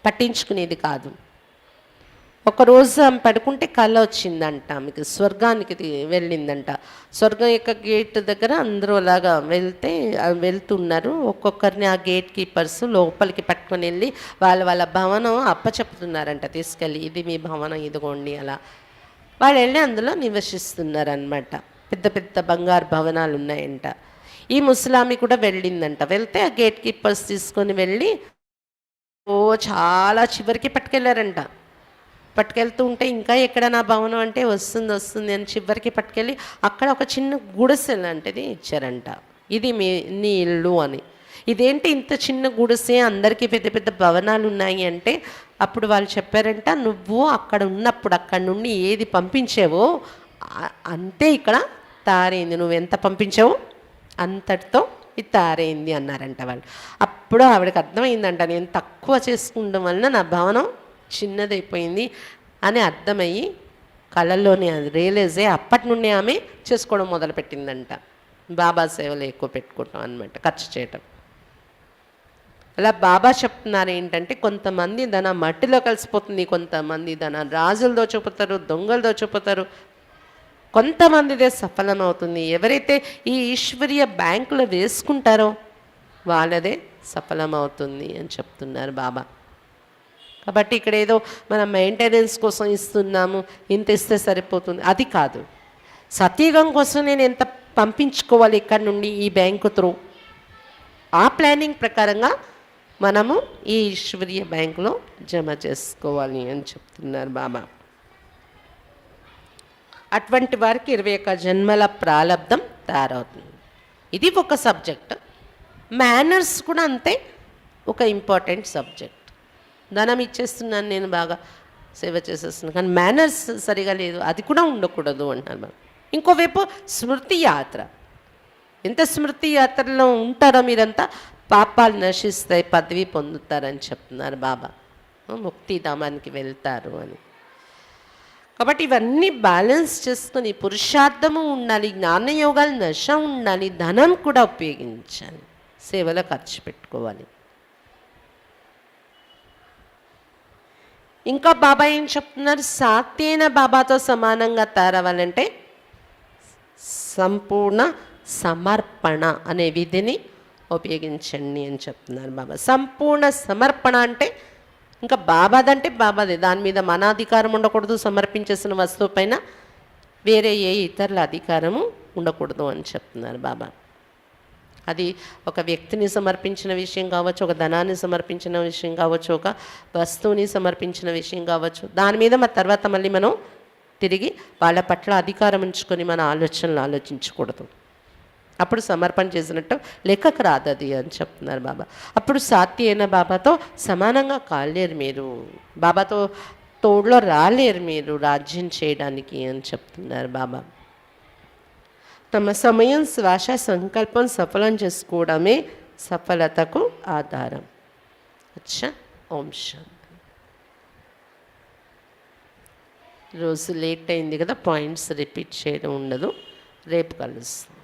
పట్టించుకునేది కాదు. ఒకరోజు ఆమె పడుకుంటే కళ వచ్చిందంట, ఆమెకి స్వర్గానికి వెళ్ళిందంట. స్వర్గం యొక్క గేట్ దగ్గర అందరూ అలాగా వెళ్తున్నారు. ఒక్కొక్కరిని ఆ గేట్ కీపర్స్ లోపలికి పట్టుకొని వెళ్ళి వాళ్ళ భవనం అప్పచెప్తున్నారంట, తీసుకెళ్ళి ఇది మీ భవనం ఇదిగోండి. అలా వాళ్ళు వెళ్ళి అందులో నివసిస్తున్నారనమాట. పెద్ద పెద్ద బంగారు భవనాలు ఉన్నాయంట. ఈ ముసలామి కూడా వెళ్ళిందంట. వెళ్తే ఆ గేట్ కీపర్స్ తీసుకొని వెళ్ళి చాలా చివరికి పట్టుకెళ్ళారంట. పట్టుకెళ్తూ ఉంటే ఇంకా ఎక్కడ నా భవనం అంటే వస్తుంది అని చివరికి పట్టుకెళ్ళి అక్కడ ఒక చిన్న గుడిసె లాంటిది ఇచ్చారంట, ఇది నీ ఇల్లు అని. ఇదేంటి ఇంత చిన్న గుడిసె, అందరికీ పెద్ద పెద్ద భవనాలు ఉన్నాయి అంటే అప్పుడు వాళ్ళు చెప్పారంట, నువ్వు అక్కడ ఉన్నప్పుడు అక్కడ నుండి ఏది పంపించావో అంతే ఇక్కడ తారైంది, నువ్వు ఎంత పంపించావో అంతటితో ఇది తారైంది అన్నారంట వాళ్ళు. అప్పుడు ఆవిడకి అర్థమైందంట, నేను తక్కువ చేసుకుండడం వలన నా భవనం చిన్నదైపోయింది అని అర్థమయ్యి కళల్లోనే అది రియలైజ్ అయ్యి అప్పటి నుండి ఆమె చేసుకోవడం మొదలుపెట్టిందంట. బాబా సేవలు ఎక్కువ పెట్టుకోవటం అనమాట, ఖర్చు చేయటం. అలా బాబా చెప్తున్నారు ఏంటంటే, కొంతమంది ధన మట్టిలో కలిసిపోతుంది, కొంతమంది ధన రాజులు దోచుకుపోతారు, దొంగలు దోచుకుపోతారు, కొంతమందిదే సఫలమవుతుంది. ఎవరైతే ఈ ఈశ్వరీయ బ్యాంకులో వేసుకుంటారో వాళ్ళదే సఫలమవుతుంది అని చెప్తున్నారు బాబా. కాబట్టి ఇక్కడ ఏదో మనం మెయింటెనెన్స్ కోసం ఇస్తున్నాము, ఇంత ఇస్తే సరిపోతుంది అది కాదు. సత్యయుగం కోసం నేను ఎంత పంపించుకోవాలి ఇక్కడ నుండి ఈ బ్యాంకు త్రూ, ఆ ప్లానింగ్ ప్రకారంగా మనము ఈ ఈశ్వరీయ బ్యాంకులో జమ చేసుకోవాలి అని చెప్తున్నారు బాబా. అటువంటి వారికి 21 జన్మల ప్రాలబ్ధం తయారవుతుంది. ఇది ఒక సబ్జెక్ట్. మేనర్స్ కూడా అంతే ఒక ఇంపార్టెంట్ సబ్జెక్ట్. ధనం ఇచ్చేస్తున్నాను, నేను బాగా సేవ చేసేస్తున్నాను, కానీ మేనర్స్ సరిగా లేదు, అది కూడా ఉండకూడదు అంటున్నారు బాబా. ఇంకోవైపు స్మృతి యాత్ర. ఎంత స్మృతి యాత్రలో ఉంటారో మీరంతా పాపాలు నశిస్తాయి, పదవి పొందుతారని చెప్తున్నారు బాబా, ముక్తిధామానికి వెళ్తారు అని. కాబట్టి ఇవన్నీ బ్యాలెన్స్ చేసుకొని పురుషార్థము ఉండాలి, జ్ఞానయోగాలు నశ ఉండాలి, ధనం కూడా ఉపయోగించాలి, సేవలో ఖర్చు పెట్టుకోవాలి. ఇంకా బాబా ఏం చెప్తున్నారు, సాత్యైన బాబాతో సమానంగా తయారవ్వాలంటే సంపూర్ణ సమర్పణ అనే విధిని ఉపయోగించండి అని చెప్తున్నారు బాబా. సంపూర్ణ సమర్పణ అంటే ఇంకా బాబాదంటే బాబాదే, దాని మీద మన అధికారం ఉండకూడదు, సమర్పించేసిన వస్తువు పైన వేరే ఏ ఇతరుల అధికారము ఉండకూడదు అని చెప్తున్నారు బాబా. అది ఒక వ్యక్తిని సమర్పించిన విషయం కావచ్చు, ఒక ధనాన్ని సమర్పించిన విషయం కావచ్చు, ఒక వస్తువుని సమర్పించిన విషయం కావచ్చు, దాని మీద తర్వాత మళ్ళీ మనం తిరిగి వాళ్ళ పట్ల అధికారం ఉంచుకొని మన ఆలోచనలు ఆలోచించకూడదు. అప్పుడు సమర్పణ చేసినట్టు లెక్కకు రాదు అది అని చెప్తున్నారు బాబా. అప్పుడు సాత్వి అయిన బాబాతో సమానంగా కాలేరు మీరు, బాబాతో తోడులో రాలేరు మీరు రాజ్యం చేయడానికి అని చెప్తున్నారు బాబా. తమ సమయం శ్వాస సంకల్పం సఫలం చేసుకోవడమే సఫలతకు ఆధారం. అచ్చా, ఓం శాంతి. రోజు లేట్ అయింది కదా, పాయింట్స్ రిపీట్ చేయడం ఉండదు. రేపు కలుస్తాం.